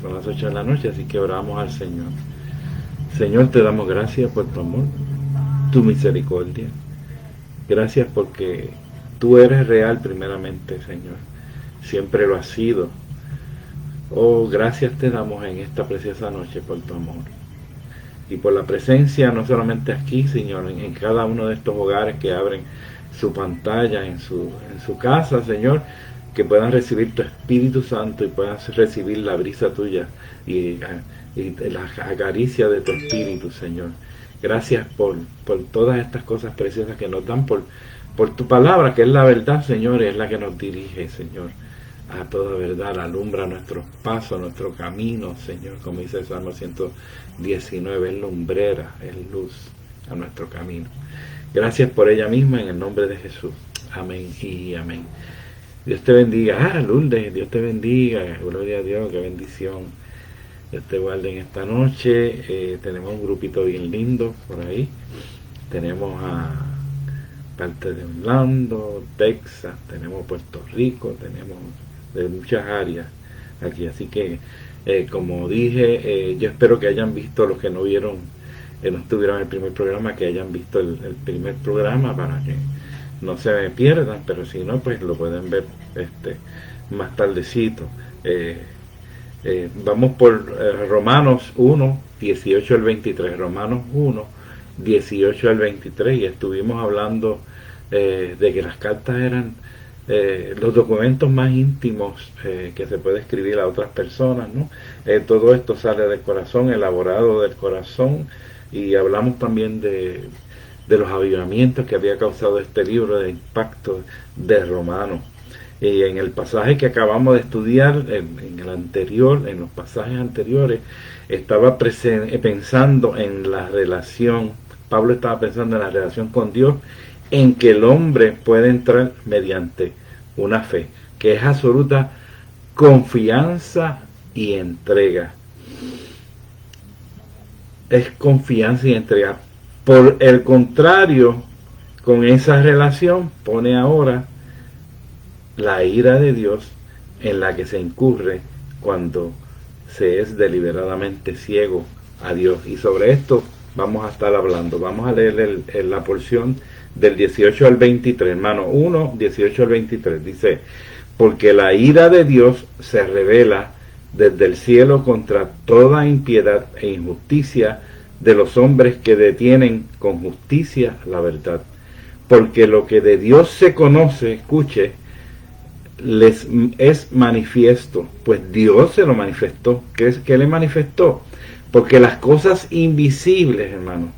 Son las 8 de la noche, así que oramos al Señor. Señor, te damos gracias por tu amor, tu misericordia. Gracias porque tú eres real primeramente, Señor. Siempre lo has sido. Oh, gracias te damos en esta preciosa noche por tu amor. Y por la presencia, no solamente aquí, Señor, en cada uno de estos hogares que abren su pantalla en su casa, Señor, que puedan recibir tu Espíritu Santo y puedan recibir la brisa tuya y la acaricia de tu Espíritu, Señor. Gracias por todas estas cosas preciosas que nos dan, por tu palabra, que es la verdad, Señor, y es la que nos dirige, Señor, a toda verdad, alumbra nuestros pasos, nuestro camino, Señor, como dice el Salmo 119, es lumbrera, es luz a nuestro camino. Gracias por ella misma, en el nombre de Jesús. Amén y amén. Dios te bendiga. Lourdes, Dios te bendiga. Gloria a Dios, qué bendición. Dios te guarde en esta noche. Tenemos un grupito bien lindo por ahí. Tenemos a parte de Orlando, Texas, tenemos Puerto Rico, tenemos de muchas áreas aquí. Así que, como dije, yo espero que hayan visto, los que no vieron, no estuvieron en el primer programa, que hayan visto el primer programa para que no se me pierdan, pero si no, pues lo pueden ver más tardecito. Vamos por Romanos 1, 18 al 23. Romanos 1, 18 al 23, y estuvimos hablando de que las cartas eran los documentos más íntimos que se puede escribir a otras personas, ¿no? Todo esto sale del corazón, elaborado del corazón, y hablamos también de los avivamientos que había causado este libro, de impacto de Romanos. Y en el pasaje que acabamos de estudiar, en los pasajes anteriores, estaba pensando en la relación, Pablo estaba pensando en la relación con Dios, en que el hombre puede entrar mediante una fe, que es absoluta confianza y entrega. Es confianza y entrega. Por el contrario, con esa relación pone ahora la ira de Dios, en la que se incurre cuando se es deliberadamente ciego a Dios. Y sobre esto vamos a estar hablando. Vamos a leer la porción del 18 al 23, hermano. 1, 18 al 23. Dice: porque la ira de Dios se revela desde el cielo contra toda impiedad e injusticia de los hombres que detienen con justicia la verdad. Porque lo que de Dios se conoce, escuche, les es manifiesto, pues Dios se lo manifestó. ¿Qué le manifestó? Porque las cosas invisibles, hermano,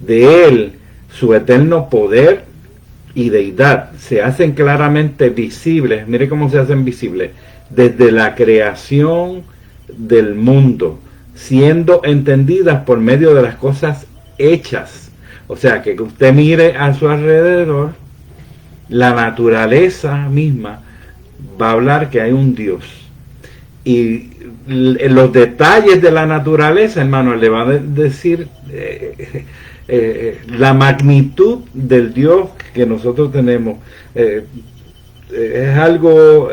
de Él, su eterno poder y deidad, se hacen claramente visibles. Mire cómo se hacen visibles: desde la creación del mundo, siendo entendidas por medio de las cosas hechas. O sea, que usted mire a su alrededor, la naturaleza misma va a hablar que hay un Dios. Y los detalles de la naturaleza, hermano, le va a decir la magnitud del Dios que nosotros tenemos. Es algo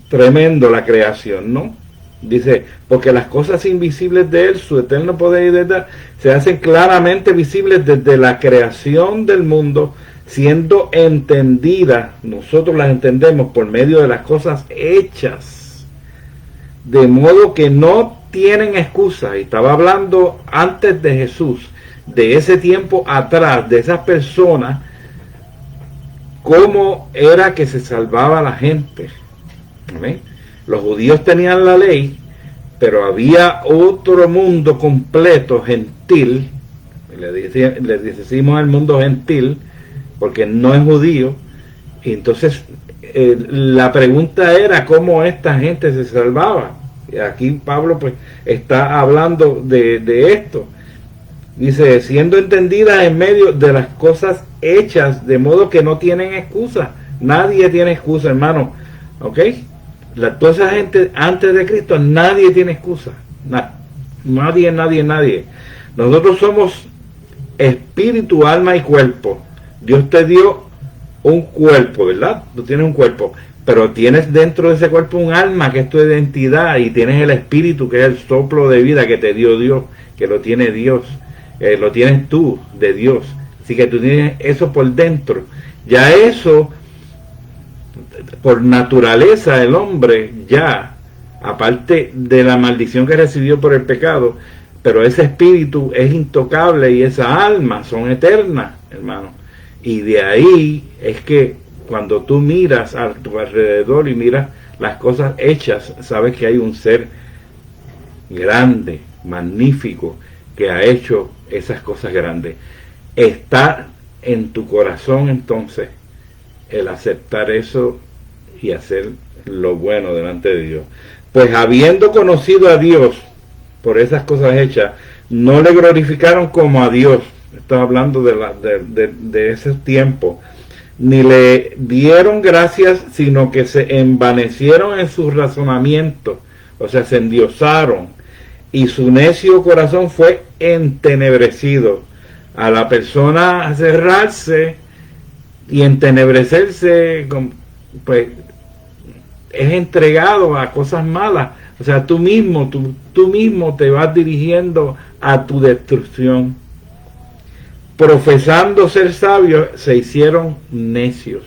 tremendo la creación, ¿no? Dice, porque las cosas invisibles de Él, su eterno poder y deidad, se hacen claramente visibles desde la creación del mundo, siendo entendidas, nosotros las entendemos por medio de las cosas hechas, de modo que no tienen excusa. Y estaba hablando antes de Jesús, de ese tiempo atrás, de esas personas, cómo era que se salvaba la gente. ¿Amén? Los judíos tenían la ley, pero había otro mundo completo, gentil. Le decimos el mundo gentil, porque no es judío. Y entonces la pregunta era cómo esta gente se salvaba. Y aquí Pablo pues está hablando de esto. Dice, siendo entendidas en medio de las cosas hechas, de modo que no tienen excusa. Nadie tiene excusa, hermano. ¿Ok? Toda esa gente antes de Cristo, nadie tiene excusa. Nadie. Nosotros somos espíritu, alma y cuerpo. Dios te dio un cuerpo, ¿verdad? Tú tienes un cuerpo. pero tienes dentro de ese cuerpo un alma que es tu identidad, y tienes el espíritu que es el soplo de vida que te dio Dios, que lo tiene Dios, lo tienes tú de Dios. Así que tú tienes eso por dentro. Ya eso, por naturaleza, el hombre ya, aparte de la maldición que recibió por el pecado, pero ese espíritu es intocable y esa alma son eternas, hermano. Y de ahí es que cuando tú miras a tu alrededor y miras las cosas hechas, sabes que hay un ser grande, magnífico, que ha hecho esas cosas grandes. Está en tu corazón entonces el aceptar eso y hacer lo bueno delante de Dios. Pues habiendo conocido a Dios por esas cosas hechas, no le glorificaron como a Dios. Estoy hablando de ese tiempo. Ni le dieron gracias, sino que se envanecieron en sus razonamientos, o sea, se endiosaron, y su necio corazón fue entenebrecido. A la persona cerrarse y entenebrecerse, pues es entregado a cosas malas. O sea, tú mismo te vas dirigiendo a tu destrucción. Profesando ser sabios, se hicieron necios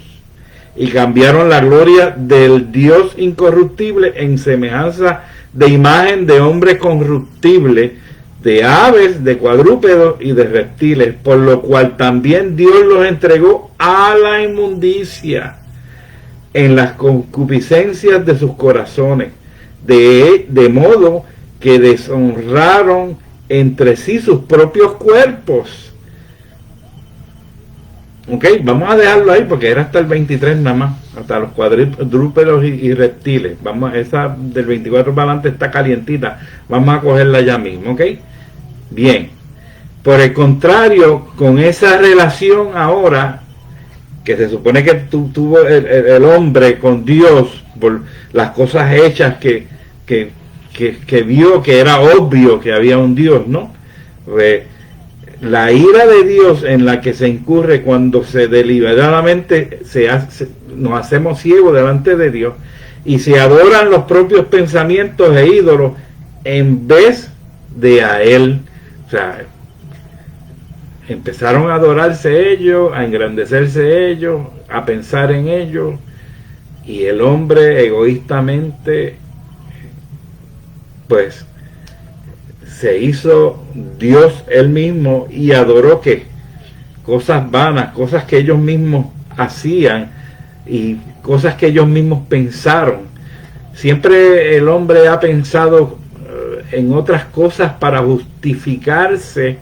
y cambiaron la gloria del Dios incorruptible en semejanza de imagen de hombre corruptible, de aves, de cuadrúpedos y de reptiles, por lo cual también Dios los entregó a la inmundicia en las concupiscencias de sus corazones, de modo que deshonraron entre sí sus propios cuerpos. Ok, vamos a dejarlo ahí porque era hasta el 23 nada más, hasta los cuadrúpedos y reptiles. Esa del 24 para adelante está calientita, vamos a cogerla ya mismo, ok. Bien, por el contrario, con esa relación ahora, que se supone que tuvo el hombre con Dios, por las cosas hechas que vio, que era obvio que había un Dios, ¿no? La ira de Dios en la que se incurre cuando se deliberadamente nos hacemos ciegos delante de Dios y se adoran los propios pensamientos e ídolos en vez de a Él. O sea, empezaron a adorarse ellos, a engrandecerse ellos, a pensar en ellos, y el hombre egoístamente pues se hizo Dios él mismo y adoró que cosas vanas, cosas que ellos mismos hacían y cosas que ellos mismos pensaron. Siempre el hombre ha pensado en otras cosas para justificarse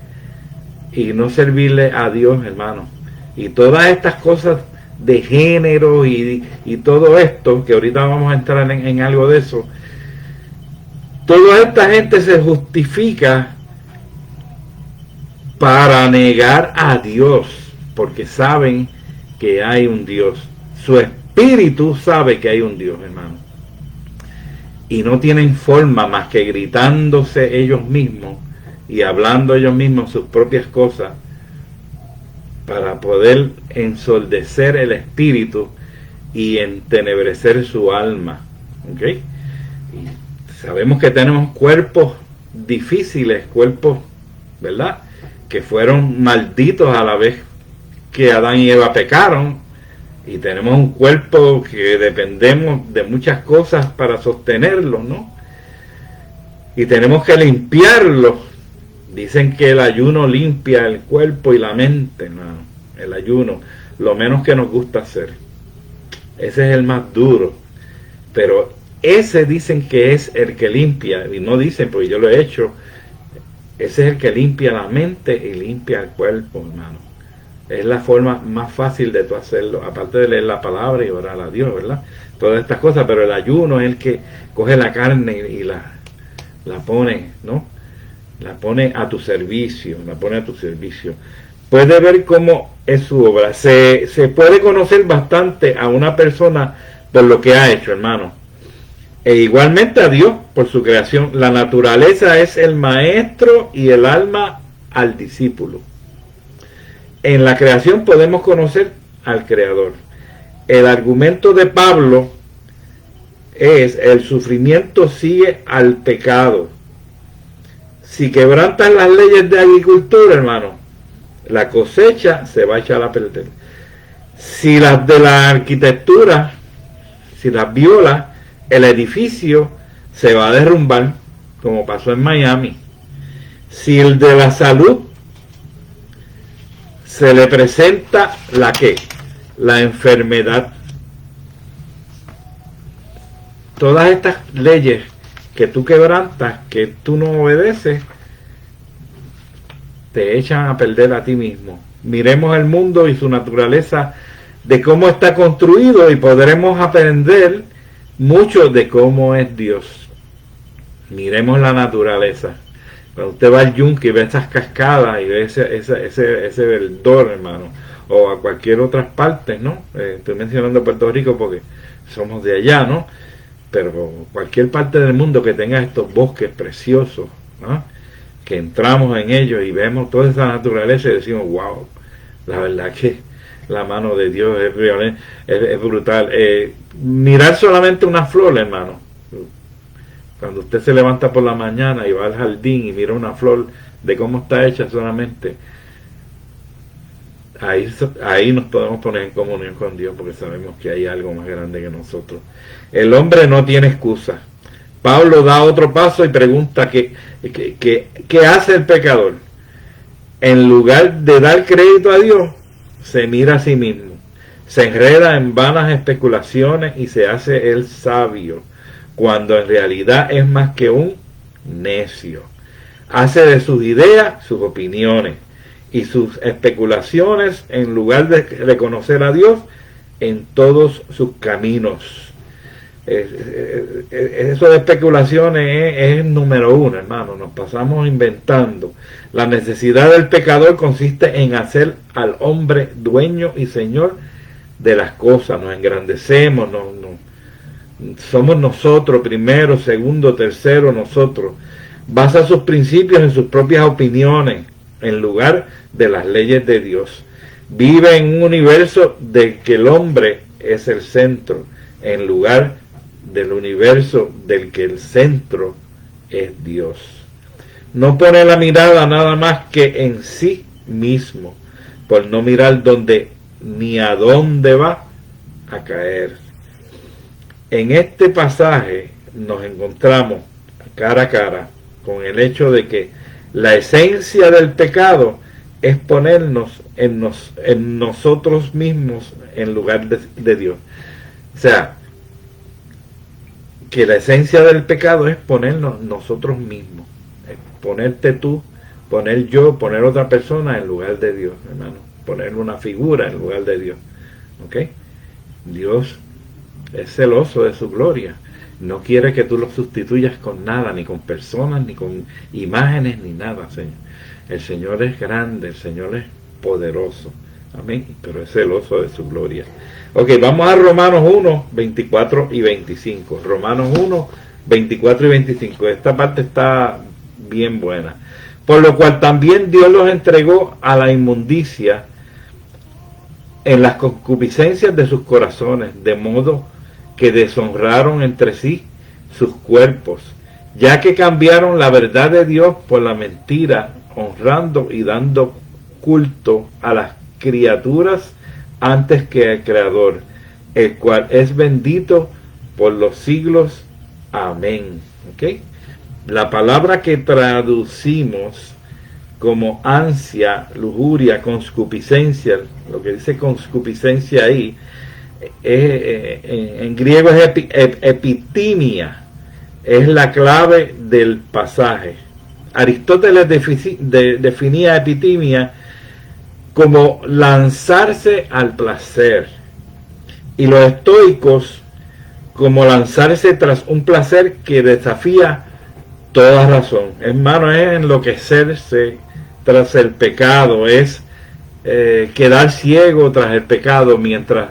y no servirle a Dios, hermano. Y todas estas cosas de género y todo esto, que ahorita vamos a entrar en algo de eso, toda esta gente se justifica para negar a Dios, porque saben que hay un Dios. Su espíritu sabe que hay un Dios, hermano. Y no tienen forma más que gritándose ellos mismos y hablando ellos mismos sus propias cosas para poder ensordecer el espíritu y entenebrecer su alma. ¿Ok? Y sabemos que tenemos cuerpos difíciles, cuerpos, ¿verdad?, que fueron malditos a la vez que Adán y Eva pecaron, y tenemos un cuerpo que dependemos de muchas cosas para sostenerlo, ¿no? Y tenemos que limpiarlo. Dicen que el ayuno limpia el cuerpo y la mente, hermano. El ayuno, lo menos que nos gusta hacer. Ese es el más duro. Pero ese dicen que es el que limpia, y no dicen, porque yo lo he hecho. Ese es el que limpia la mente y limpia el cuerpo, hermano. Es la forma más fácil de tú hacerlo, aparte de leer la palabra y orar a Dios, ¿verdad? Todas estas cosas, pero el ayuno es el que coge la carne y la pone, ¿no? La pone a tu servicio, Puede ver cómo es su obra. Se puede conocer bastante a una persona por lo que ha hecho, hermano. E igualmente a Dios por su creación. La naturaleza es el maestro y el alma al discípulo. En la creación podemos conocer al Creador. El argumento de Pablo es el sufrimiento sigue al pecado. Si quebrantan las leyes de agricultura, hermano, la cosecha se va a echar a perder. Si las de la arquitectura, si las viola, el edificio se va a derrumbar, como pasó en Miami. Si el de la salud se le presenta la ¿qué? La enfermedad. Todas estas leyes que tú quebrantas, que tú no obedeces, te echan a perder a ti mismo. Miremos el mundo y su naturaleza, de cómo está construido, y podremos aprender mucho de cómo es Dios. Miremos la naturaleza. Cuando usted va al yunque y ve esas cascadas y ve ese verdor, hermano, o a cualquier otra parte, ¿no? Estoy mencionando Puerto Rico porque somos de allá, ¿no? Pero cualquier parte del mundo que tenga estos bosques preciosos, ¿no? Que entramos en ellos y vemos toda esa naturaleza y decimos, wow, la verdad que la mano de Dios es real, es brutal. Mirar solamente una flor, hermano. Cuando usted se levanta por la mañana y va al jardín y mira una flor, de cómo está hecha solamente, ahí nos podemos poner en comunión con Dios, porque sabemos que hay algo más grande que nosotros. El hombre no tiene excusa. Pablo da otro paso y pregunta ¿qué hace el pecador? En lugar de dar crédito a Dios, se mira a sí mismo, se enreda en vanas especulaciones y se hace el sabio, cuando en realidad es más que un necio. Hace de sus ideas sus opiniones y sus especulaciones, en lugar de reconocer a Dios en todos sus caminos. Eso de especulaciones es el número uno, hermano. Nos pasamos inventando. La necesidad del pecador consiste en hacer al hombre dueño y señor de las cosas. Nos engrandecemos, somos nosotros primero, segundo, tercero, nosotros. Basa sus principios en sus propias opiniones, en lugar de las leyes de Dios. Vive en un universo del que el hombre es el centro, en lugar del universo del que el centro es Dios. No pone la mirada nada más que en sí mismo, por no mirar dónde ni a dónde va a caer. En este pasaje nos encontramos cara a cara con el hecho de que la esencia del pecado es ponernos en nosotros mismos en lugar de Dios. O sea, que la esencia del pecado es ponernos nosotros mismos, es ponerte tú, poner yo, poner otra persona en lugar de Dios, hermano, poner una figura en lugar de Dios. ¿Ok? Dios es celoso de su gloria. No quiere que tú lo sustituyas con nada, ni con personas, ni con imágenes, ni nada, Señor. El Señor es grande, el Señor es poderoso. Amén. Pero es celoso de su gloria. Ok, vamos a Romanos 1, 24 y 25. Romanos 1, 24 y 25. Esta parte está bien buena. Por lo cual también Dios los entregó a la inmundicia en las concupiscencias de sus corazones, de modo que deshonraron entre sí sus cuerpos, ya que cambiaron la verdad de Dios por la mentira, honrando y dando culto a las criaturas antes que al Creador, el cual es bendito por los siglos. Amén. ¿Okay? La palabra que traducimos como ansia, lujuria, concupiscencia, lo que dice concupiscencia ahí, en griego es epitimia, es la clave del pasaje. Aristóteles definía epitimia como lanzarse al placer, y los estoicos como lanzarse tras un placer que desafía toda razón. Hermano, es enloquecerse tras el pecado, es quedar ciego tras el pecado. Mientras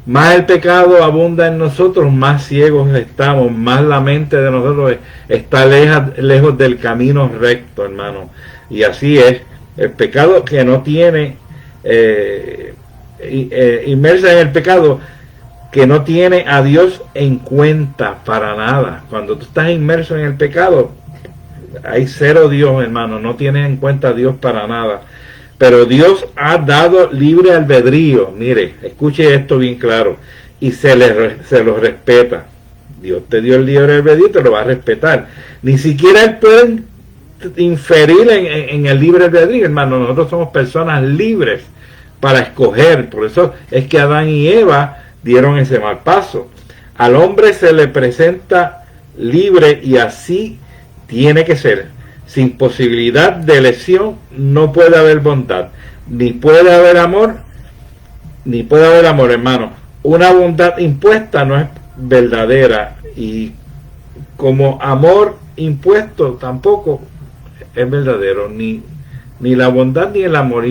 más el pecado abunda en nosotros, más ciegos estamos, más la mente de nosotros está lejos del camino recto, hermano. Y así es, el pecado que no tiene inmersa en el pecado, que no tiene a Dios en cuenta para nada. Cuando tú estás inmerso en el pecado, hay cero Dios, hermano, no tienes en cuenta a Dios para nada. Pero Dios ha dado libre albedrío. Mire, escuche esto bien claro. Y se lo respeta. Dios te dio el libre albedrío y te lo va a respetar. Ni siquiera Él puede inferir en el libre albedrío, hermano. Nosotros somos personas libres para escoger. Por eso es que Adán y Eva dieron ese mal paso. Al hombre se le presenta libre y así tiene que ser. Sin posibilidad de elección no puede haber bondad, ni puede haber amor, hermano. Una bondad impuesta no es verdadera, y como amor impuesto tampoco es verdadero. Ni la bondad ni el amor,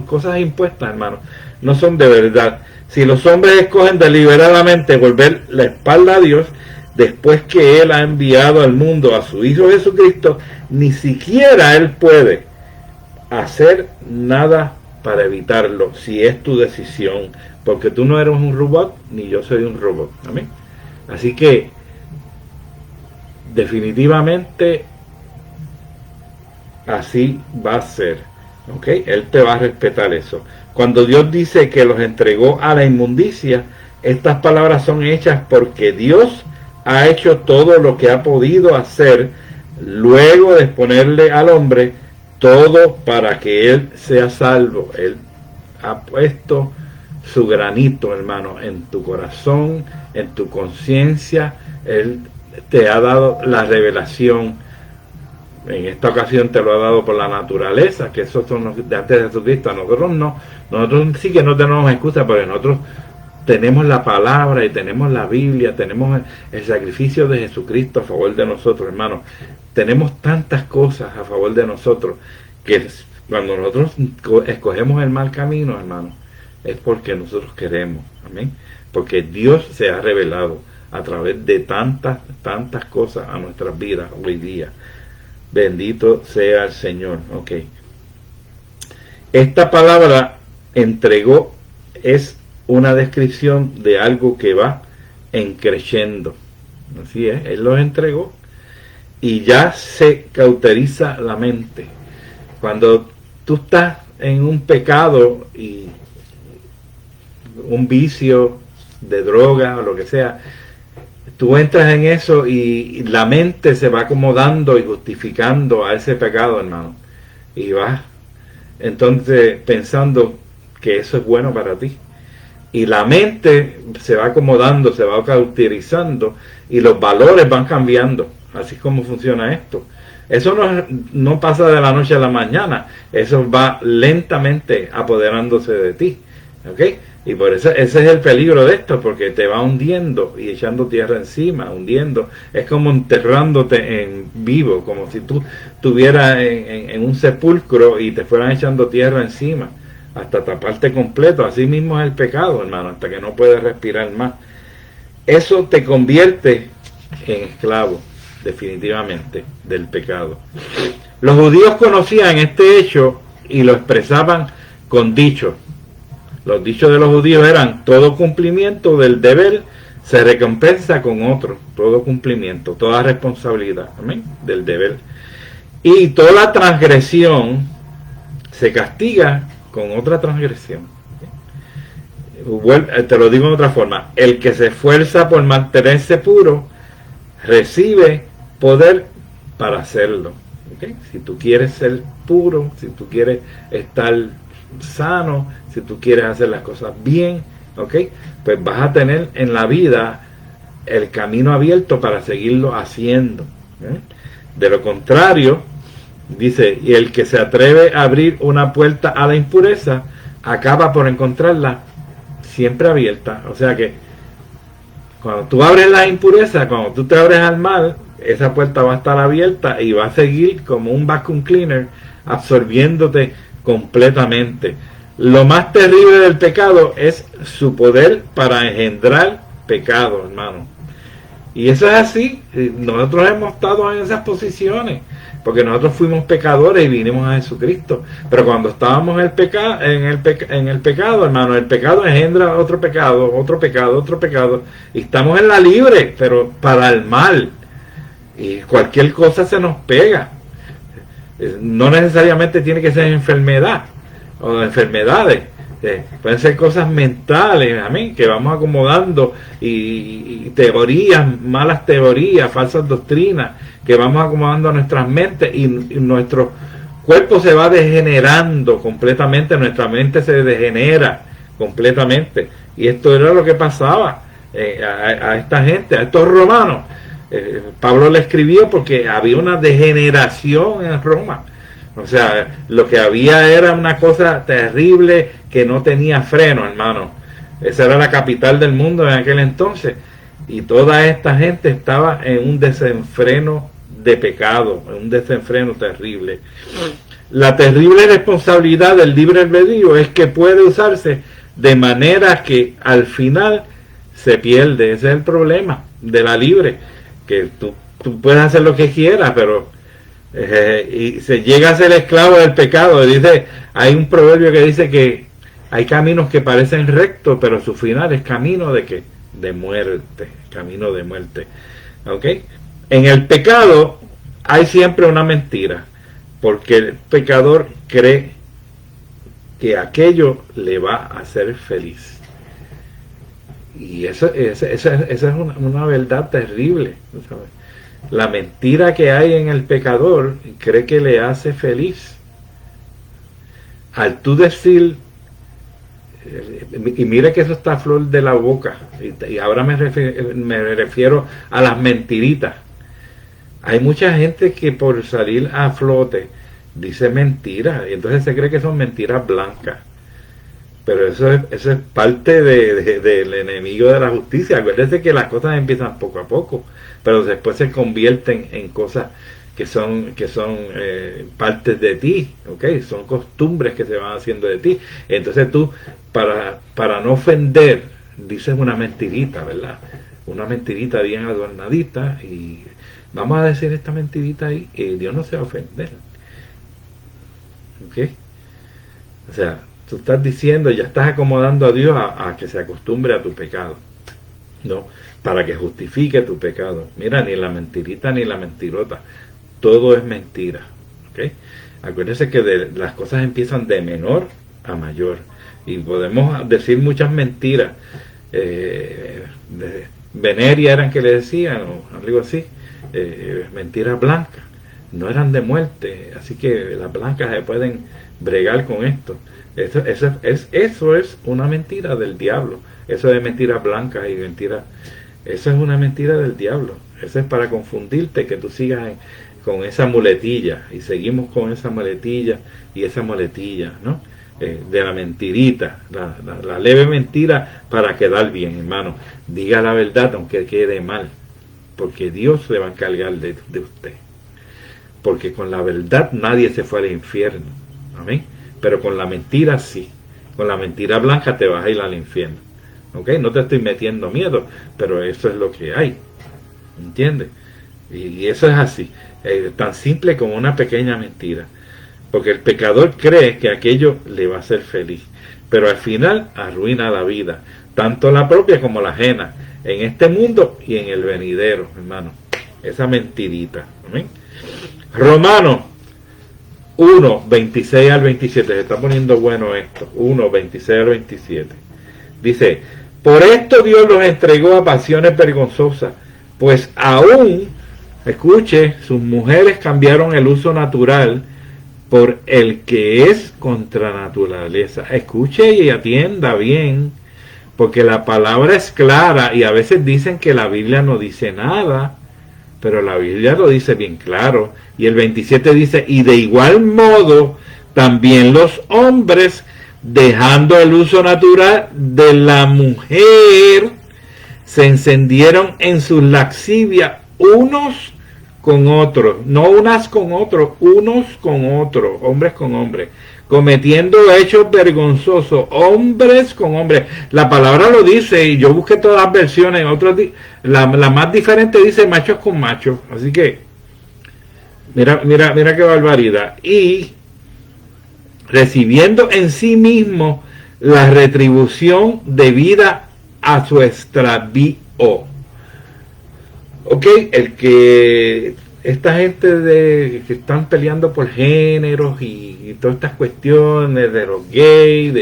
cosas impuestas, hermano, no son de verdad. Si los hombres escogen deliberadamente volver la espalda a Dios, después que Él ha enviado al mundo a su Hijo Jesucristo, ni siquiera Él puede hacer nada para evitarlo, si es tu decisión, porque tú no eres un robot, ni yo soy un robot. ¿Amén? Así que, definitivamente, así va a ser. ¿Ok? Él te va a respetar eso. Cuando Dios dice que los entregó a la inmundicia, estas palabras son hechas porque Dios ha hecho todo lo que ha podido hacer luego de exponerle al hombre todo para que él sea salvo. Él ha puesto su granito, hermano, en tu corazón, en tu conciencia. Él te ha dado la revelación. En esta ocasión te lo ha dado por la naturaleza, que esos son los de antes de Jesucristo. A nosotros no. Nosotros sí que no tenemos excusa, porque nosotros tenemos la palabra y tenemos la Biblia, tenemos el sacrificio de Jesucristo a favor de nosotros, hermano. Tenemos tantas cosas a favor de nosotros que cuando nosotros escogemos el mal camino, hermano, es porque nosotros queremos. Amén. Porque Dios se ha revelado a través de tantas cosas a nuestras vidas hoy día. Bendito sea el Señor. Ok. Esta palabra entregó es una descripción de algo que va creciendo. Así es, Él los entregó y ya se cauteriza la mente. Cuando tú estás en un pecado y un vicio de droga o lo que sea, tú entras en eso y la mente se va acomodando y justificando a ese pecado, hermano, y vas entonces pensando que eso es bueno para ti. Y la mente se va acomodando, se va cauterizando y los valores van cambiando. Así es como funciona esto. Eso no pasa de la noche a la mañana. Eso va lentamente apoderándose de ti. ¿Ok? Y por eso ese es el peligro de esto, porque te va hundiendo y echando tierra encima, hundiendo. Es como enterrándote en vivo, como si tú estuvieras en un sepulcro y te fueran echando tierra encima, hasta taparte completo. Así mismo es el pecado, hermano, hasta que no puedes respirar más. Eso te convierte en esclavo, definitivamente, del pecado. Los judíos conocían este hecho y lo expresaban con dichos. Los dichos de los judíos eran: todo cumplimiento del deber se recompensa con otro. Todo cumplimiento, toda responsabilidad, amén, del deber. Y toda transgresión se castiga con otra transgresión. Te lo digo de otra forma: el que se esfuerza por mantenerse puro recibe poder para hacerlo. ¿Okay? Si tú quieres ser puro, si tú quieres estar sano, si tú quieres hacer las cosas bien, ¿okay? Pues vas a tener en la vida el camino abierto para seguirlo haciendo. De lo contrario, dice, y el que se atreve a abrir una puerta a la impureza acaba por encontrarla siempre abierta. O sea que cuando tú abres la impureza, cuando tú te abres al mal, esa puerta va a estar abierta y va a seguir como un vacuum cleaner absorbiéndote completamente. Lo más terrible del pecado es su poder para engendrar pecado, hermano. Y eso es así. Nosotros hemos estado en esas posiciones, porque nosotros fuimos pecadores y vinimos a Jesucristo. Pero cuando estábamos en el pecado, hermano, el pecado engendra otro pecado, otro pecado, otro pecado. Y estamos en la libre, pero para el mal. Y cualquier cosa se nos pega. No necesariamente tiene que ser enfermedad o enfermedades. Pueden ser cosas mentales, amén, que vamos acomodando y teorías, malas teorías, falsas doctrinas, que vamos acomodando a nuestras mentes y nuestro cuerpo se va degenerando completamente, nuestra mente se degenera completamente. Y esto era lo que pasaba a esta gente, a estos romanos. Pablo le escribió porque había una degeneración en Roma. O sea, lo que había era una cosa terrible que no tenía freno, hermano. Esa era la capital del mundo en aquel entonces. Y toda esta gente estaba en un desenfreno de pecado, en un desenfreno terrible. La terrible responsabilidad del libre albedrío es que puede usarse de manera que al final se pierde. Ese es el problema de la libre, que tú puedes hacer lo que quieras, pero y se llega a ser esclavo del pecado. Dice, hay un proverbio que dice que hay caminos que parecen rectos, pero su final es camino de ¿qué? De muerte, camino de muerte. ¿Ok? En el pecado hay siempre una mentira, porque el pecador cree que aquello le va a hacer feliz. Y esa es una verdad terrible, ¿sabes? La mentira que hay en el pecador cree que le hace feliz. Al tú decir, y mire que eso está a flor de la boca, y ahora me refiero a las mentiritas. Hay mucha gente que por salir a flote dice mentiras, y entonces se cree que son mentiras blancas. Pero eso es parte del enemigo de la justicia. Acuérdense que las cosas empiezan poco a poco, pero después se convierten en cosas que son partes de ti, ¿ok? Son costumbres que se van haciendo de ti. Entonces tú, para no ofender, dices una mentirita, ¿verdad? Una mentirita bien adornadita, y vamos a decir esta mentirita ahí, y Dios no se va a ofender. ¿Ok? O sea, tú estás diciendo, ya estás acomodando a Dios a que se acostumbre a tu pecado, ¿no? Para que justifique tu pecado. Mira, ni la mentirita ni la mentirota, todo es mentira, ¿ok? Acuérdense que las cosas empiezan de menor a mayor, y podemos decir muchas mentiras. Veneria eran que le decían, o algo así, mentiras blancas, no eran de muerte, así que las blancas se pueden bregar con esto. Eso es una mentira del diablo. Eso de mentiras blancas y mentiras, eso es una mentira del diablo. Eso es para confundirte, que tú sigas con esa muletilla, y seguimos con esa muletilla y esa muletilla, ¿no? De la mentirita, la leve mentira para quedar bien, hermano. Diga la verdad aunque quede mal, porque Dios se va a encargar de usted. Porque con la verdad nadie se fue al infierno, amén. Pero con la mentira sí. Con la mentira blanca te vas a ir al infierno. ¿Ok? No te estoy metiendo miedo, pero eso es lo que hay. ¿Entiendes? Y eso es así. Tan simple como una pequeña mentira. Porque el pecador cree que aquello le va a hacer feliz. Pero al final arruina la vida. Tanto la propia como la ajena. En este mundo y en el venidero, hermano. Esa mentirita. ¿Amén? Romanos 1, 26 al 27, se está poniendo bueno esto, 1, 26 al 27, dice, por esto Dios los entregó a pasiones vergonzosas, pues aún, escuche, sus mujeres cambiaron el uso natural por el que es contra naturaleza. Escuche y atienda bien, porque la palabra es clara, y a veces dicen que la Biblia no dice nada, pero la Biblia lo dice bien claro. Y el 27 dice, y de igual modo también los hombres, dejando el uso natural de la mujer, se encendieron en sus laxivias unos con otros, no unas con otros, unos con otros, hombres con hombres, cometiendo hechos vergonzosos, hombres con hombres. La palabra lo dice, y yo busqué todas las versiones, la más diferente dice machos con machos, así que mira qué barbaridad. Y recibiendo en sí mismo la retribución debida a su extravío. Ok, el que esta gente que están peleando por géneros y todas estas cuestiones de los gays,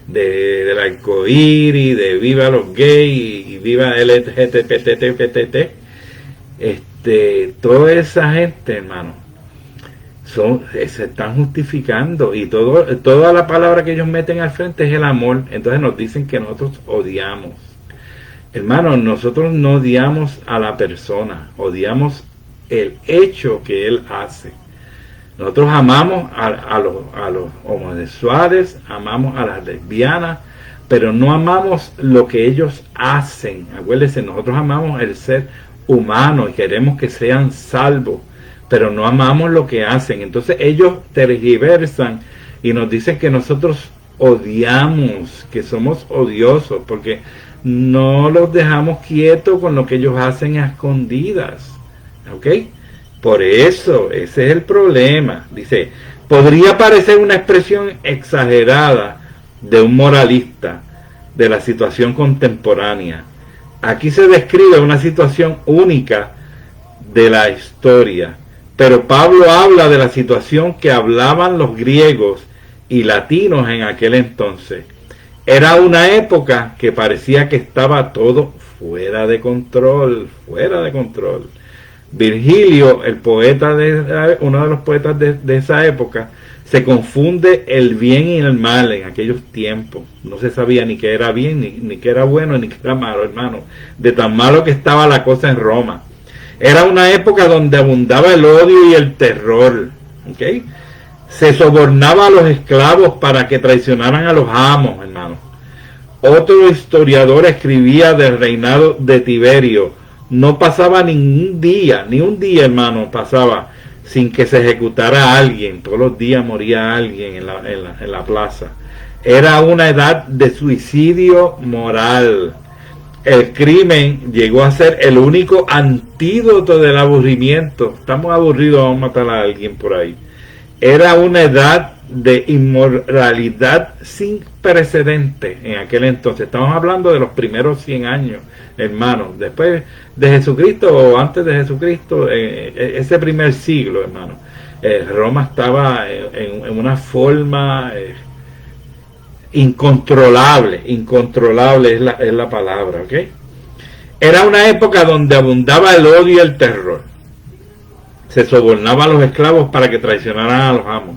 del arcoíris, de viva los gays y viva LGTBT, toda esa gente, hermano, se están justificando, y toda la palabra que ellos meten al frente es el amor. Entonces nos dicen que nosotros odiamos. Hermano, nosotros no odiamos a la persona, odiamos el hecho que él hace. Nosotros amamos a los homosexuales, amamos a las lesbianas, pero no amamos lo que ellos hacen. Acuérdense, nosotros amamos el ser humano y queremos que sean salvos, pero no amamos lo que hacen. Entonces ellos tergiversan y nos dicen que nosotros odiamos, que somos odiosos, porque no los dejamos quietos con lo que ellos hacen a escondidas. ¿Ok? Por eso, ese es el problema. Dice, podría parecer una expresión exagerada de un moralista de la situación contemporánea. Aquí se describe una situación única de la historia, pero Pablo habla de la situación que hablaban los griegos y latinos en aquel entonces. Era una época que parecía que estaba todo fuera de control. Virgilio, el poeta uno de los poetas de esa época, se confunde el bien y el mal en aquellos tiempos. No se sabía ni qué era bien, ni qué era bueno, ni qué era malo, hermano. De tan malo que estaba la cosa en Roma. Era una época donde abundaba el odio y el terror. ¿Okay? Se sobornaba a los esclavos para que traicionaran a los amos, hermano. Otro historiador escribía del reinado de Tiberio. No pasaba ni un día, hermano, pasaba sin que se ejecutara a alguien. Todos los días moría alguien en la plaza. Era una edad de suicidio moral. El crimen llegó a ser el único antídoto del aburrimiento. Estamos aburridos, vamos a matar a alguien por ahí. Era una edad de inmoralidad sin precedente en aquel entonces. Estamos hablando de los primeros 100 años, hermano. Después de Jesucristo o antes de Jesucristo, ese primer siglo, hermano. Roma estaba en una forma incontrolable es la palabra, ¿ok? Era una época donde abundaba el odio y el terror. Se sobornaba a los esclavos para que traicionaran a los amos.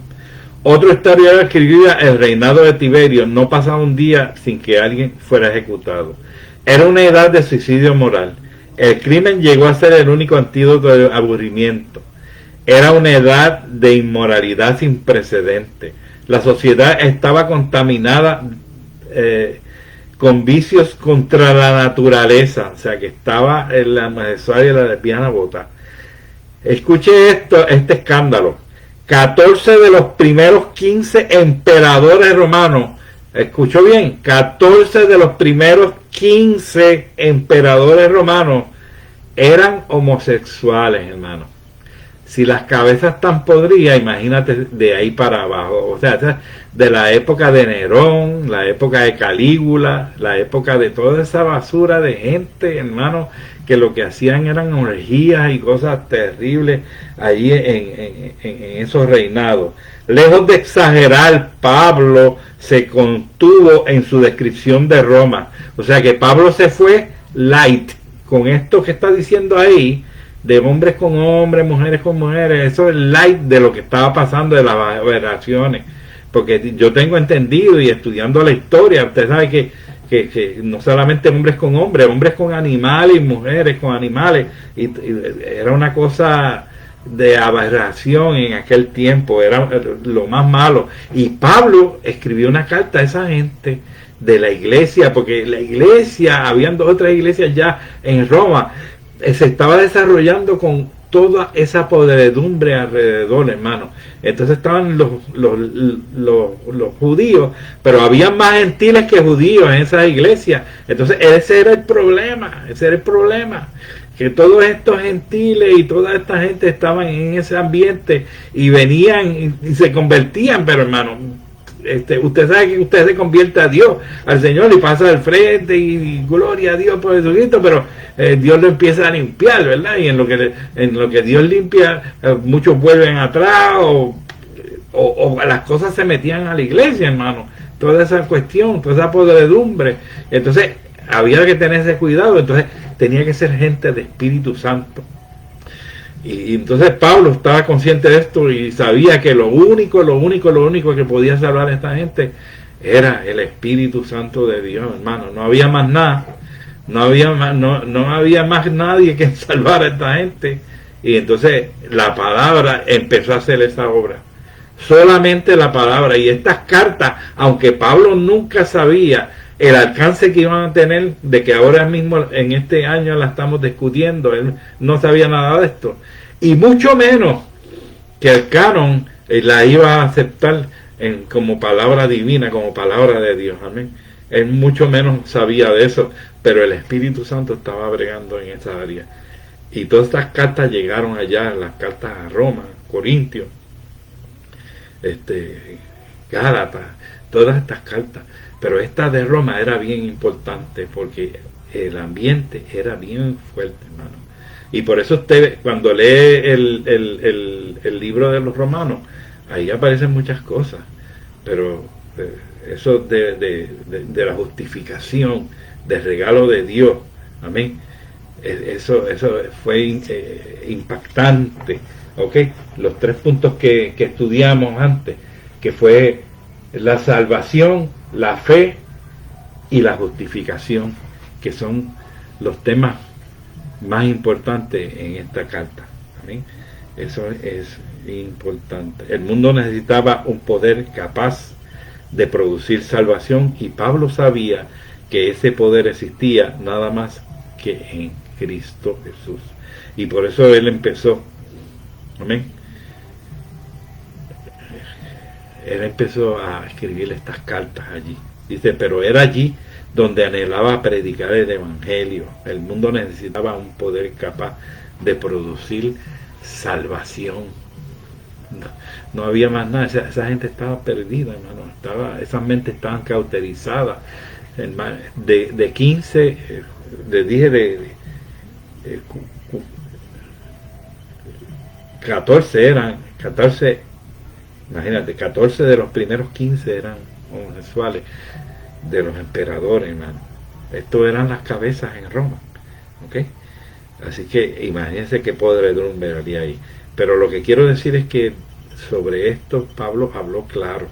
Otro historiador escribía el reinado de Tiberio. No pasaba un día sin que alguien fuera ejecutado. Era una edad de suicidio moral. El crimen llegó a ser el único antídoto del aburrimiento. Era una edad de inmoralidad sin precedente. La sociedad estaba contaminada con vicios contra la naturaleza. O sea que estaba la homosexual y la lesbiana bota. Escuche este escándalo. 14 de los primeros 15 emperadores romanos, escuchó bien, 14 de los primeros 15 emperadores romanos eran homosexuales, hermano. Si las cabezas están podridas, imagínate de ahí para abajo. O sea, de la época de Nerón, la época de Calígula, la época de toda esa basura de gente, hermano, que lo que hacían eran orgías y cosas terribles allí en esos reinados. Lejos de exagerar, Pablo se contuvo en su descripción de Roma. O sea que Pablo se fue light con esto que está diciendo ahí, de hombres con hombres, mujeres con mujeres. Eso es light de lo que estaba pasando de las aberraciones. Porque yo tengo entendido, y estudiando la historia, usted sabe que no solamente hombres con animales y mujeres con animales, y era una cosa de aberración en aquel tiempo, era lo más malo. Y Pablo escribió una carta a esa gente de la iglesia, porque la iglesia, habían otras iglesias ya en Roma, se estaba desarrollando con toda esa podredumbre alrededor, hermano. Entonces estaban los judíos, pero había más gentiles que judíos en esas iglesias. Entonces ese era el problema, que todos estos gentiles y toda esta gente estaban en ese ambiente y venían y se convertían, pero hermano, usted sabe que usted se convierte a Dios, al Señor, y pasa al frente y gloria a Dios por Jesucristo, pero Dios lo empieza a limpiar, ¿verdad? Y en lo que Dios limpia, muchos vuelven atrás o las cosas se metían a la iglesia, hermano. Toda esa cuestión, toda esa podredumbre. Entonces había que tener ese cuidado. Entonces tenía que ser gente de Espíritu Santo. Y entonces Pablo estaba consciente de esto y sabía que lo único que podía salvar a esta gente era el Espíritu Santo de Dios, hermano. No había más nada, no había más nadie que salvar a esta gente. Y entonces la palabra empezó a hacer esa obra. Solamente la palabra. Y estas cartas, aunque Pablo nunca sabía el alcance que iban a tener, de que ahora mismo en este año la estamos discutiendo, él no sabía nada de esto, y mucho menos que el canon la iba a aceptar como palabra divina, como palabra de Dios, amén. Él mucho menos sabía de eso, pero el Espíritu Santo estaba bregando en esa área, y todas estas cartas llegaron allá, las cartas a Roma, Corintios, Gálatas, todas estas cartas. Pero esta de Roma era bien importante porque el ambiente era bien fuerte, hermano. Y por eso usted, cuando lee el libro de los Romanos, ahí aparecen muchas cosas. Pero eso de la justificación, del regalo de Dios, amén. Eso fue impactante. ¿Ok? Los 3 puntos que estudiamos antes, que fue la salvación, la fe y la justificación, que son los temas más importantes en esta carta. ¿Amén? Eso es importante. El mundo necesitaba un poder capaz de producir salvación, y Pablo sabía que ese poder existía nada más que en Cristo Jesús. Y por eso él empezó. Amén. Él empezó a escribir estas cartas allí. Dice, pero era allí donde anhelaba predicar el evangelio. El mundo necesitaba un poder capaz de producir salvación. No había más nada. Esa gente estaba perdida, hermano. Esas mentes estaban cauterizadas. De 15, de 14, imagínate, 14 de los primeros 15 eran homosexuales, de los emperadores, hermano. Estos eran las cabezas en Roma, ¿ok? Así que imagínense qué podredumbre había ahí. Pero lo que quiero decir es que sobre esto Pablo habló claro,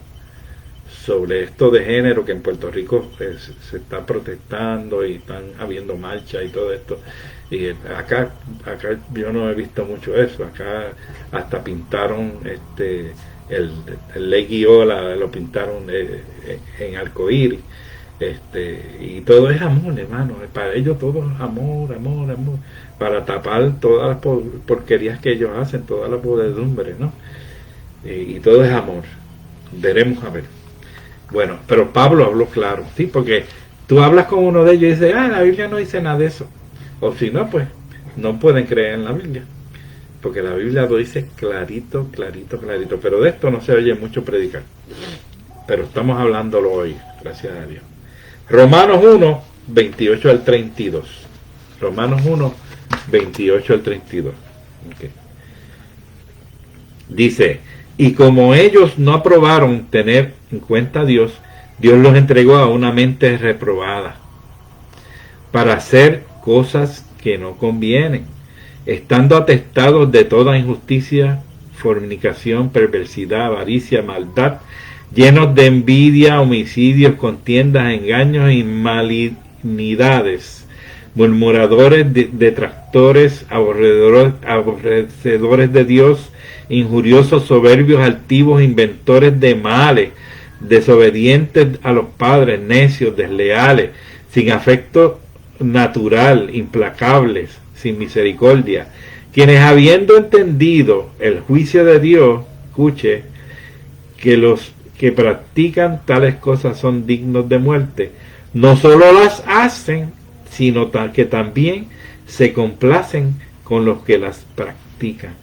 sobre esto de género, que en Puerto Rico se está protestando y están habiendo marchas y todo esto. Y acá yo no he visto mucho eso. Acá hasta pintaron el Lake Guiola, lo pintaron en arcoíris, y todo es amor, hermano. Para ellos todo es amor, para tapar todas las porquerías que ellos hacen, toda la podredumbre, ¿no? Y todo es amor. Veremos a ver. Bueno, pero Pablo habló claro, sí, porque tú hablas con uno de ellos y dices, la Biblia no dice nada de eso. O si no, pues no pueden creer en la Biblia, porque la Biblia lo dice clarito, pero de esto no se oye mucho predicar, pero estamos hablándolo hoy, gracias a Dios. Romanos 1, 28 al 32. Romanos 1, 28 al 32. Okay. Dice, y como ellos no aprobaron tener en cuenta a Dios, Dios los entregó a una mente reprobada para hacer cosas que no convienen, estando atestados de toda injusticia, fornicación, perversidad, avaricia, maldad, llenos de envidia, homicidios, contiendas, engaños y malignidades, murmuradores, detractores, aborrecedores de Dios, injuriosos, soberbios, altivos, inventores de males, desobedientes a los padres, necios, desleales, sin afecto natural, implacables, sin misericordia, quienes habiendo entendido el juicio de Dios, escuche, que los que practican tales cosas son dignos de muerte, no solo las hacen, sino que también se complacen con los que las practican.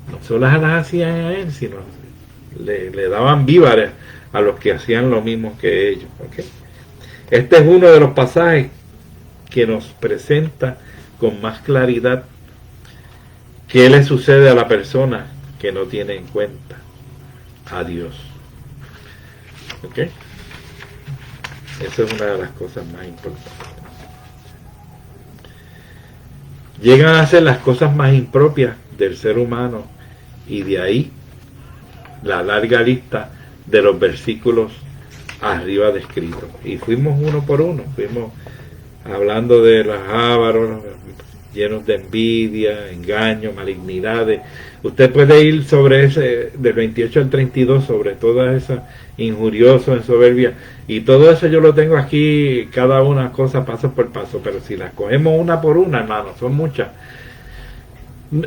No solo las hacían a él, sino le daban víveres a los que hacían lo mismo que ellos. ¿Okay? Este es uno de los pasajes que nos presenta con más claridad qué le sucede a la persona que no tiene en cuenta a Dios. ¿Ok? Esa es una de las cosas más importantes. Llegan a ser las cosas más impropias del ser humano, y de ahí la larga lista de los versículos arriba descritos. Y fuimos uno por uno, fuimos hablando de los ávaros, llenos de envidia, engaño, malignidades. Usted puede ir sobre ese, del 28 al 32, sobre todas esas injuriosos, en soberbia, y todo eso yo lo tengo aquí, cada una cosa paso por paso, pero si las cogemos una por una, hermano, son muchas,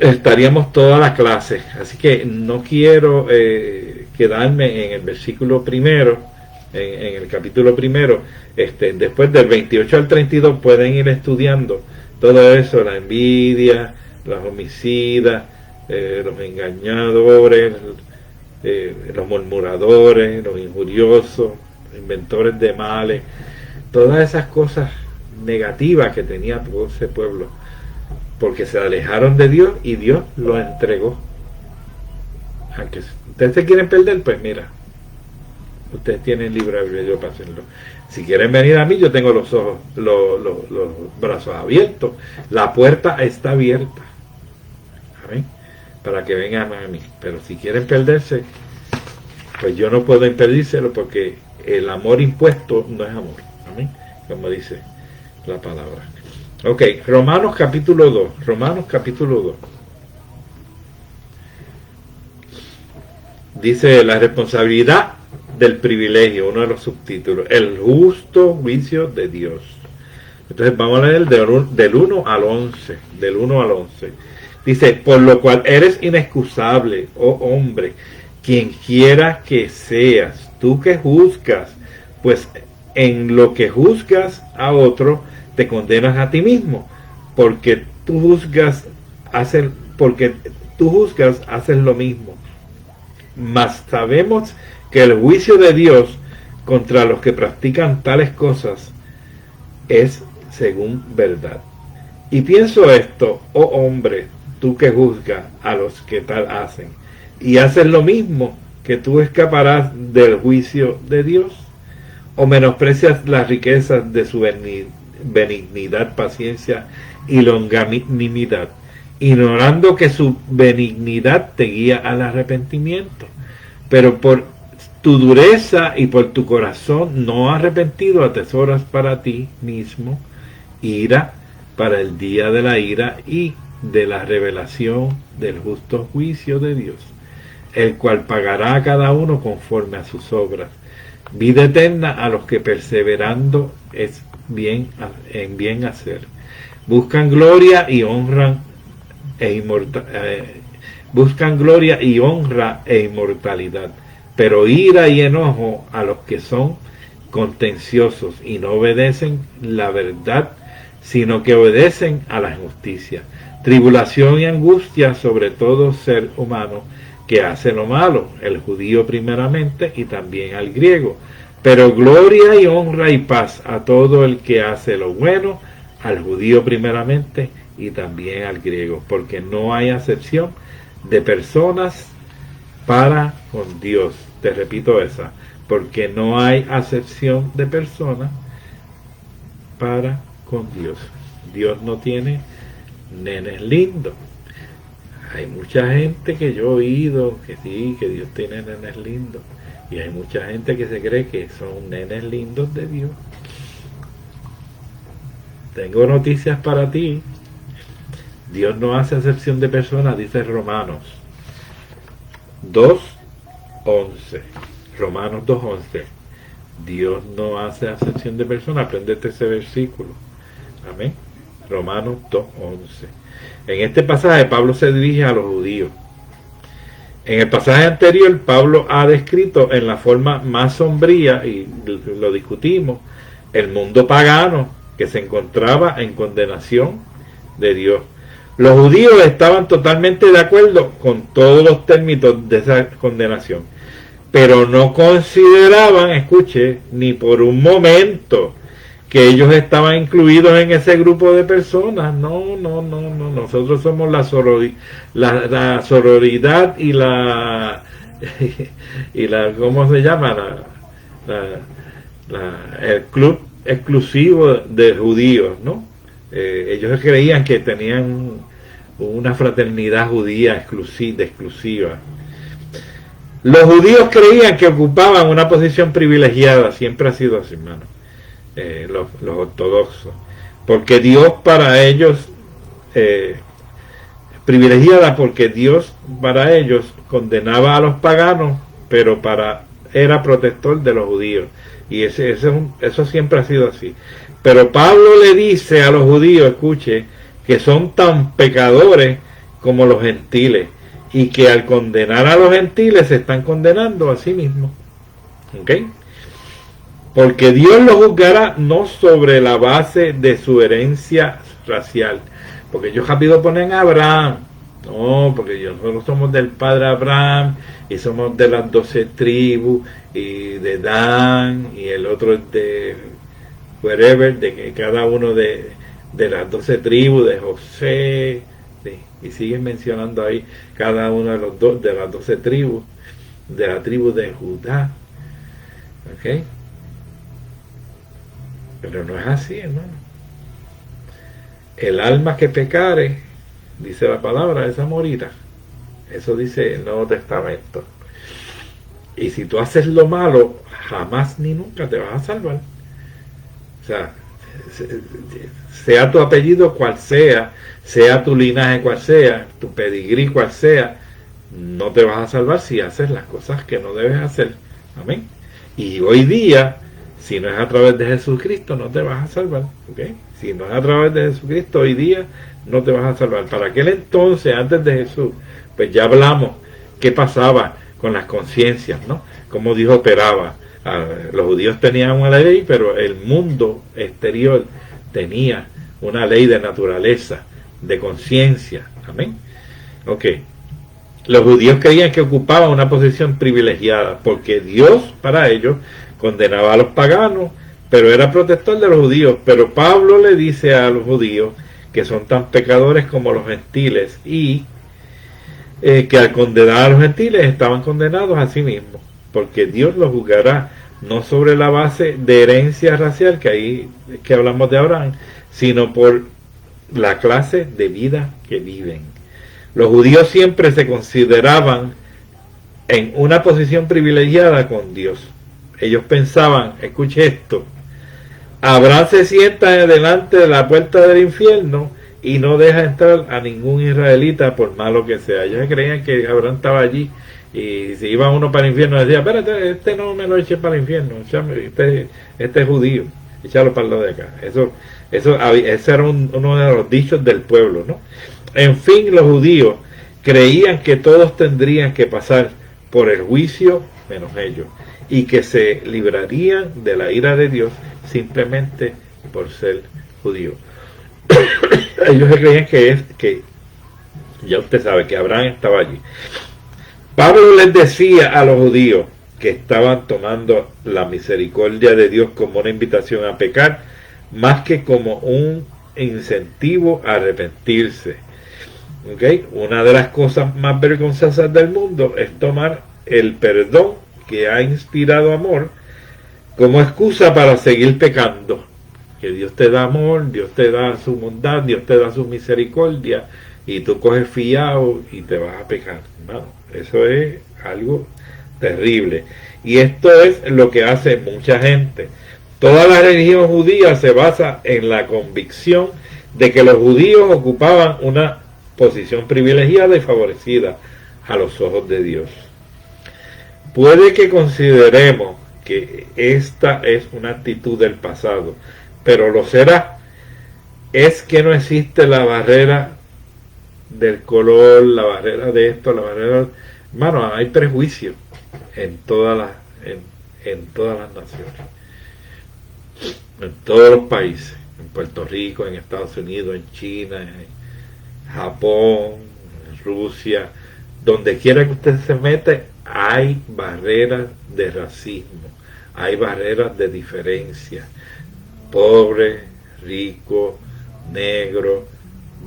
estaríamos toda la clase. Así que no quiero quedarme en el versículo primero, en el capítulo primero. Después del 28 al 32 pueden ir estudiando todo eso, la envidia, los homicidas, los engañadores, los murmuradores, los injuriosos, los inventores de males, todas esas cosas negativas que tenía todo ese pueblo, porque se alejaron de Dios y Dios los entregó. Aunque ustedes se quieren perder, pues mira, ustedes tienen libre albedrío para hacerlo. Si quieren venir a mí, yo tengo los ojos, los brazos abiertos. La puerta está abierta. Amén. Para que vengan a mí. Pero si quieren perderse, pues yo no puedo impedírselo, porque el amor impuesto no es amor. Amén. Como dice la palabra. Ok, Romanos capítulo 2. Romanos capítulo 2. Dice la responsabilidad del privilegio, uno de los subtítulos, el justo juicio de Dios. Entonces vamos a leer del 1 al 11, del 1 al 11. Dice, por lo cual eres inexcusable, oh hombre, quien quiera que seas, tú que juzgas, pues en lo que juzgas a otro, te condenas a ti mismo, porque tú juzgas, haces lo mismo. Mas sabemos que el juicio de Dios contra los que practican tales cosas es según verdad. Y pienso esto, oh hombre, tú que juzgas a los que tal hacen, y haces lo mismo, que tú escaparás del juicio de Dios, o menosprecias las riquezas de su benignidad, paciencia y longanimidad, ignorando que su benignidad te guía al arrepentimiento. Pero por tu dureza y por tu corazón no arrepentido atesoras para ti mismo ira para el día de la ira y de la revelación del justo juicio de Dios, el cual pagará a cada uno conforme a sus obras. Vida eterna a los que perseverando en bien hacer buscan gloria y honra e inmortalidad, pero ira y enojo a los que son contenciosos y no obedecen la verdad, sino que obedecen a la injusticia. Tribulación y angustia sobre todo ser humano que hace lo malo, el judío primeramente y también al griego, pero gloria y honra y paz a todo el que hace lo bueno, al judío primeramente y también al griego, porque no hay acepción de personas para con Dios. Te repito esa, porque no hay acepción de personas para con Dios. Dios no tiene nenes lindos. Hay mucha gente que yo he oído que sí, que Dios tiene nenes lindos, y hay mucha gente que se cree que son nenes lindos de Dios. Tengo noticias para ti. Dios no hace acepción de personas, dice Romanos 2:11. Romanos 2:11. Dios no hace acepción de personas. Apréndete ese versículo. Amén. Romanos 2:11. En este pasaje Pablo se dirige a los judíos. En el pasaje anterior Pablo ha descrito en la forma más sombría, y lo discutimos, el mundo pagano que se encontraba en condenación de Dios. Los judíos estaban totalmente de acuerdo con todos los términos de esa condenación, pero no consideraban, escuche, ni por un momento que ellos estaban incluidos en ese grupo de personas. No. Nosotros somos la sororidad y la ¿cómo se llama? El club exclusivo de judíos, ¿no? Ellos creían que tenían una fraternidad judía exclusiva. Los judíos creían que ocupaban una posición privilegiada, siempre ha sido así, hermano. Los ortodoxos, porque Dios para ellos privilegiada, porque Dios para ellos condenaba a los paganos, pero era protector de los judíos, y eso siempre ha sido así. Pero Pablo le dice a los judíos, escuche, que son tan pecadores como los gentiles, y que al condenar a los gentiles se están condenando a sí mismos. ¿Ok? Porque Dios los juzgará no sobre la base de su herencia racial. Porque ellos rápido ponen a Abraham. No, porque nosotros somos del padre Abraham y somos de las 12 tribus y de Dan, y el otro es de wherever, de que cada uno de las 12 tribus, de José, y siguen mencionando ahí cada uno de las 12 tribus, de la tribu de Judá. ¿Ok? Pero no es así, hermano. El alma que pecare, dice la palabra, esa morirá. Eso dice el Nuevo Testamento. Y si tú haces lo malo, jamás ni nunca te vas a salvar. O sea, sea tu apellido cual sea tu linaje cual sea, tu pedigrí cual sea, no te vas a salvar si haces las cosas que no debes hacer. Amén. Y hoy día, si no es a través de Jesucristo, no te vas a salvar. ¿Okay? Si no es a través de Jesucristo, hoy día no te vas a salvar. Para aquel entonces, antes de Jesús, pues ya hablamos qué pasaba con las conciencias, ¿no? Cómo Dios operaba. Los judíos tenían una ley, pero el mundo exterior tenía una ley de naturaleza, de conciencia. Amén. Ok. Los judíos creían que ocupaban una posición privilegiada, porque Dios, para ellos, condenaba a los paganos, pero era protector de los judíos. Pero Pablo le dice a los judíos que son tan pecadores como los gentiles, y que al condenar a los gentiles estaban condenados a sí mismos, porque Dios los juzgará no sobre la base de herencia racial, que ahí que hablamos de Abraham, sino por la clase de vida que viven. Los judíos siempre se consideraban en una posición privilegiada con Dios. Ellos pensaban, escuche esto, Abraham se sienta delante de la puerta del infierno y no deja entrar a ningún israelita por malo que sea. Ellos creían que Abraham estaba allí, y si iba uno para el infierno decía, espérate, este no me lo eche para el infierno, este es judío, échalo para el lado de acá. Ese era uno de los dichos del pueblo, ¿no? En fin, los judíos creían que todos tendrían que pasar por el juicio menos ellos, y que se librarían de la ira de Dios simplemente por ser judíos. Ellos creían que ya usted sabe que Abraham estaba allí. Pablo les decía a los judíos que estaban tomando la misericordia de Dios como una invitación a pecar, más que como un incentivo a arrepentirse. ¿Okay? Una de las cosas más vergonzosas del mundo es tomar el perdón que ha inspirado amor como excusa para seguir pecando. Que Dios te da amor, Dios te da su bondad, Dios te da su misericordia, y tú coges fiado y te vas a pecar. Hermano, eso es algo terrible. Y esto es lo que hace mucha gente. Toda la religión judía se basa en la convicción de que los judíos ocupaban una posición privilegiada y favorecida a los ojos de Dios. Puede que consideremos que esta es una actitud del pasado, pero lo será es que no existe la barrera del color, la barrera de esto, la barrera... Hermano, hay prejuicios en todas las naciones, en todos los países, en Puerto Rico, en Estados Unidos, en China, en Japón, en Rusia, donde quiera que usted se mete, hay barreras de racismo, hay barreras de diferencia, pobre, rico, negro,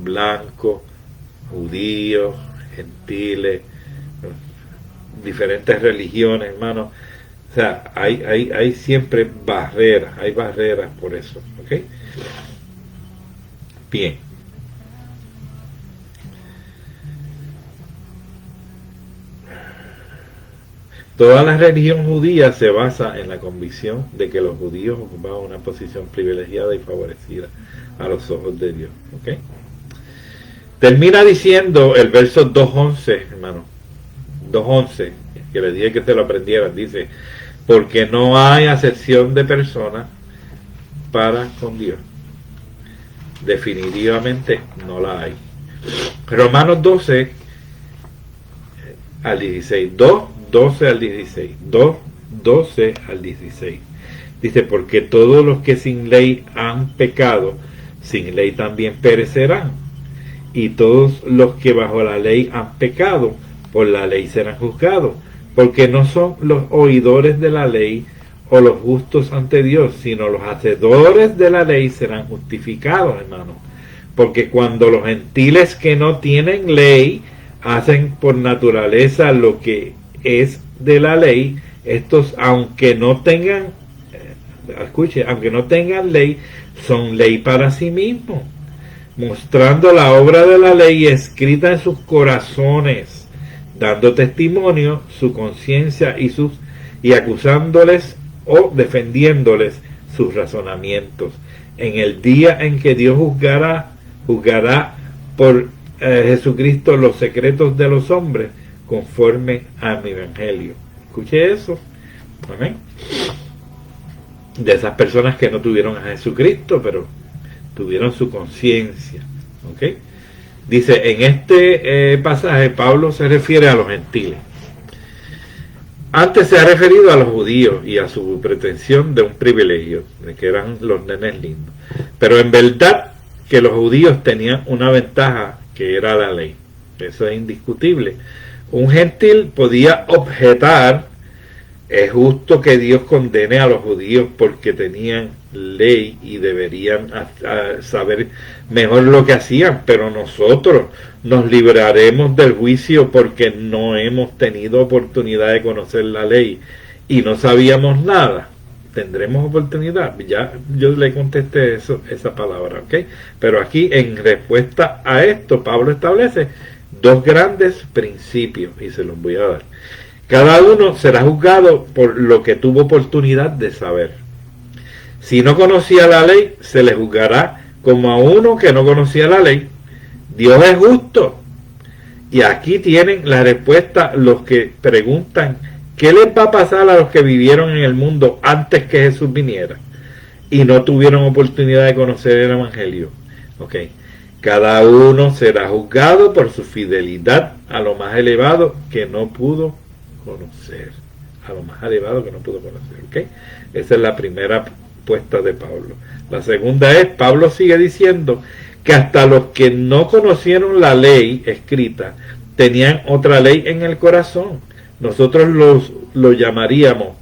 blanco, judíos, gentiles, diferentes religiones, hermano. O sea, hay siempre barreras, hay barreras por eso, ¿ok? Bien. Toda la religión judía se basa en la convicción de que los judíos ocupaban una posición privilegiada y favorecida a los ojos de Dios, ¿ok? Termina diciendo el verso 2.11, hermano, 2.11, que les dije que se lo aprendieran, dice, porque no hay acepción de personas para con Dios. Definitivamente no la hay. Romanos 12 al 16, 2:12 al 16, 2:12 al 16. Dice, porque todos los que sin ley han pecado, sin ley también perecerán. Y todos los que bajo la ley han pecado, por la ley serán juzgados. Porque no son los oidores de la ley o los justos ante Dios, sino los hacedores de la ley serán justificados, hermano. Porque cuando los gentiles que no tienen ley hacen por naturaleza lo que es de la ley, estos aunque no tengan, aunque no tengan ley, son ley para sí mismos, mostrando la obra de la ley escrita en sus corazones, dando testimonio su conciencia y acusándoles o defendiéndoles sus razonamientos. En el día en que Dios juzgará por Jesucristo los secretos de los hombres conforme a mi evangelio. Escuche eso. Amén. De esas personas que no tuvieron a Jesucristo, pero tuvieron su conciencia. ¿Ok? Dice, en este pasaje Pablo se refiere a los gentiles. Antes se ha referido a los judíos y a su pretensión de un privilegio, de que eran los nenes lindos. Pero en verdad que los judíos tenían una ventaja, que era la ley. Eso es indiscutible. Un gentil podía objetar, es justo que Dios condene a los judíos porque tenían ley y deberían saber mejor lo que hacían, pero nosotros nos libraremos del juicio porque no hemos tenido oportunidad de conocer la ley y no sabíamos nada. Tendremos oportunidad. Ya yo le contesté esa palabra, ¿ok? Pero aquí, en respuesta a esto, Pablo establece dos grandes principios y se los voy a dar. Cada uno será juzgado por lo que tuvo oportunidad de saber. Si no conocía la ley, se le juzgará como a uno que no conocía la ley. Dios es justo. Y aquí tienen la respuesta los que preguntan, ¿qué les va a pasar a los que vivieron en el mundo antes que Jesús viniera y no tuvieron oportunidad de conocer el evangelio? Ok. Cada uno será juzgado por su fidelidad a lo más elevado que no pudo conocer. A lo más elevado que no pudo conocer. ¿Ok? Esa es la primera puesta de Pablo. La segunda es, Pablo sigue diciendo que hasta los que no conocieron la ley escrita tenían otra ley en el corazón. Nosotros lo llamaríamos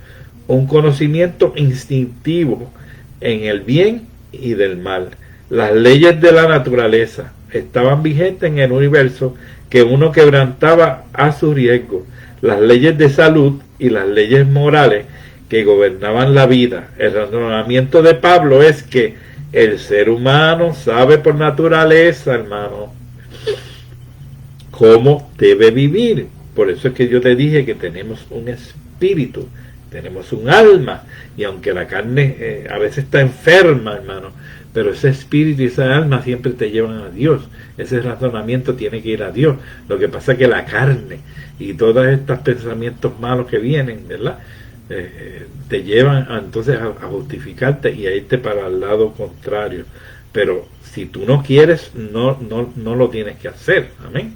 un conocimiento instintivo en el bien y del mal. Las leyes de la naturaleza estaban vigentes en el universo que uno quebrantaba a su riesgo. Las leyes de salud y las leyes morales que gobernaban la vida. El razonamiento de Pablo es que el ser humano sabe por naturaleza, hermano, cómo debe vivir. Por eso es que yo te dije que tenemos un espíritu, tenemos un alma, y aunque la carne a veces está enferma, hermano, pero ese espíritu y esa alma siempre te llevan a Dios. Ese razonamiento tiene que ir a Dios. Lo que pasa es que la carne y todos estos pensamientos malos que vienen, ¿verdad? Te llevan entonces a justificarte y a irte para el lado contrario. pero si tú no quieres, no lo tienes que hacer, amén,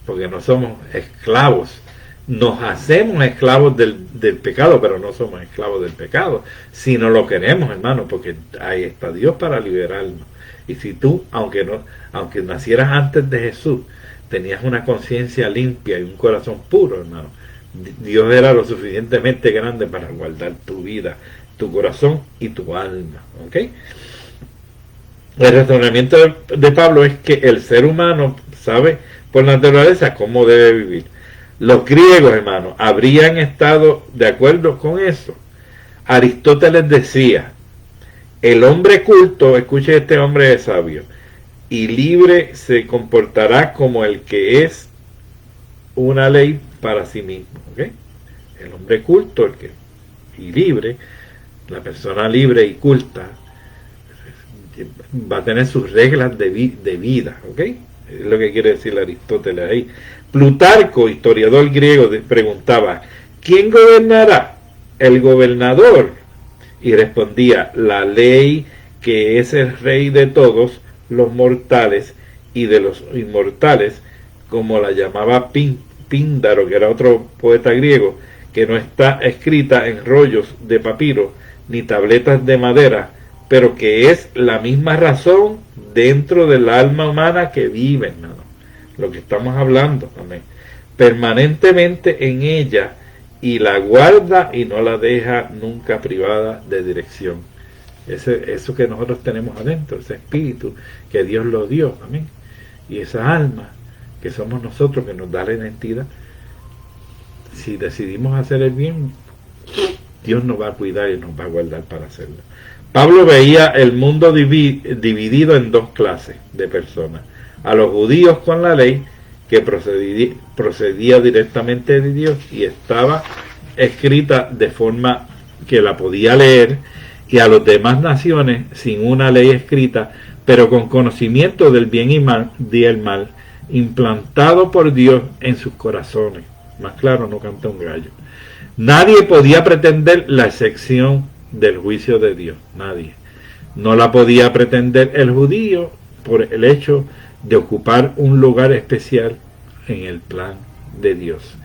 porque no somos esclavos. Nos hacemos esclavos del pecado, pero no somos esclavos del pecado, si no lo queremos, hermano, porque ahí está Dios para liberarnos. Y si tú, aunque nacieras antes de Jesús, tenías una conciencia limpia y un corazón puro, hermano, Dios era lo suficientemente grande para guardar tu vida, tu corazón y tu alma, ¿ok? El razonamiento de Pablo es que el ser humano sabe por naturaleza cómo debe vivir. Los griegos, hermanos, habrían estado de acuerdo con eso. Aristóteles decía, el hombre culto, escuche, este hombre es sabio, y libre se comportará como el que es una ley para sí mismo. ¿Okay? El hombre culto y libre, la persona libre y culta, va a tener sus reglas de vida. ¿Okay? Es lo que quiere decir Aristóteles ahí. Plutarco, historiador griego, preguntaba, ¿quién gobernará? El gobernador. Y respondía, la ley que es el rey de todos los mortales y de los inmortales, como la llamaba Píndaro, que era otro poeta griego, que no está escrita en rollos de papiro ni tabletas de madera, pero que es la misma razón dentro del alma humana que vive, hermano. Lo que estamos hablando, amén, permanentemente en ella, y la guarda y no la deja nunca privada de dirección. Eso que nosotros tenemos adentro, ese espíritu que Dios lo dio, amén, y esa alma que somos nosotros, que nos da la identidad. Si decidimos hacer el bien, Dios nos va a cuidar y nos va a guardar para hacerlo. Pablo veía el mundo dividido en dos clases de personas: a los judíos con la ley, que procedía directamente de Dios y estaba escrita de forma que la podía leer, y a las demás naciones sin una ley escrita, pero con conocimiento del bien y el mal, implantado por Dios en sus corazones. Más claro no canta un gallo. Nadie podía pretender la excepción del juicio de Dios, nadie. No la podía pretender el judío por el hecho de ocupar un lugar especial en el plan de Dios,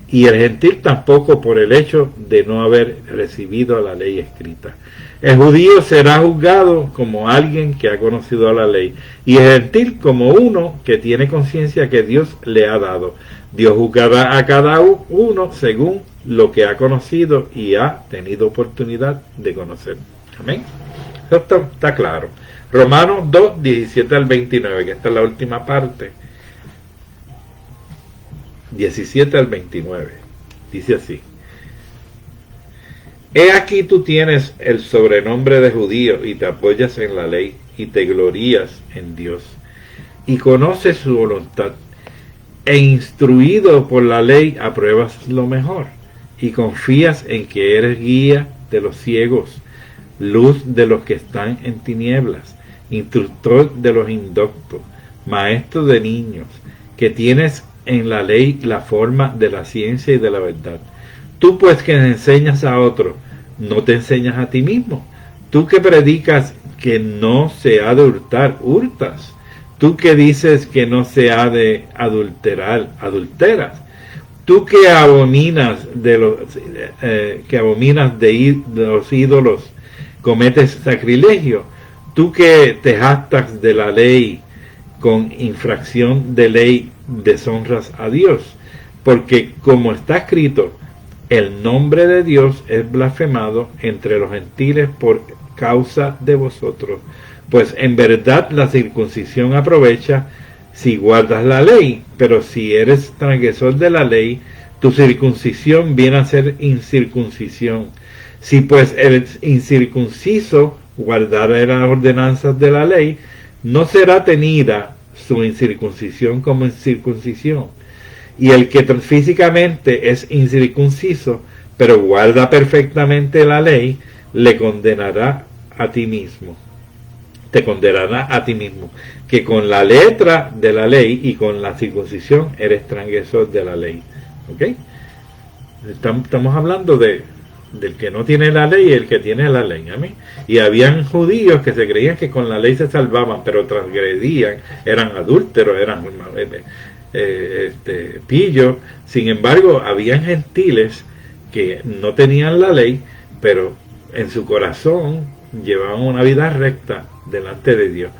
y el gentil tampoco por el hecho de no haber recibido la ley escrita. El judío será juzgado como alguien que ha conocido la ley, y el gentil como uno que tiene conciencia que Dios le ha dado. Dios juzgará a cada uno según lo que ha conocido y ha tenido oportunidad de conocer. Amén. Esto está claro. Romanos 2, 17 al 29, que esta es la última parte. 17 al 29. Dice así: he aquí tú tienes el sobrenombre de judío y te apoyas en la ley y te glorías en Dios y conoces su voluntad, e instruido por la ley apruebas lo mejor y confías en que eres guía de los ciegos, luz de los que están en tinieblas, instructor de los indoctos, maestro de niños, que tienes en la ley la forma de la ciencia y de la verdad. Tú pues que enseñas a otros, ¿no te enseñas a ti mismo? Tú que predicas que no se ha de hurtar, hurtas. Tú que dices que no se ha de adulterar, adulteras. Tú que abominas de los ídolos, cometes sacrilegio. Tú que te jactas de la ley, con infracción de ley deshonras a Dios, porque como está escrito, el nombre de Dios es blasfemado entre los gentiles por causa de vosotros. Pues en verdad la circuncisión aprovecha si guardas la ley, pero si eres transgresor de la ley, tu circuncisión viene a ser incircuncisión. Si pues el incircunciso guardare las ordenanzas de la ley, no será tenida su incircuncisión como incircuncisión. Y el que físicamente es incircunciso, pero guarda perfectamente la ley, le condenará a ti mismo. Te condenará a ti mismo, que con la letra de la ley y con la circuncisión eres transgresor de la ley. ¿Ok? Estamos hablando de del que no tiene la ley y el que tiene la ley. Amén. Y habían judíos que se creían que con la ley se salvaban, pero transgredían, eran adúlteros, eran pillos. Sin embargo, habían gentiles que no tenían la ley, pero en su corazón llevaban una vida recta delante de Dios.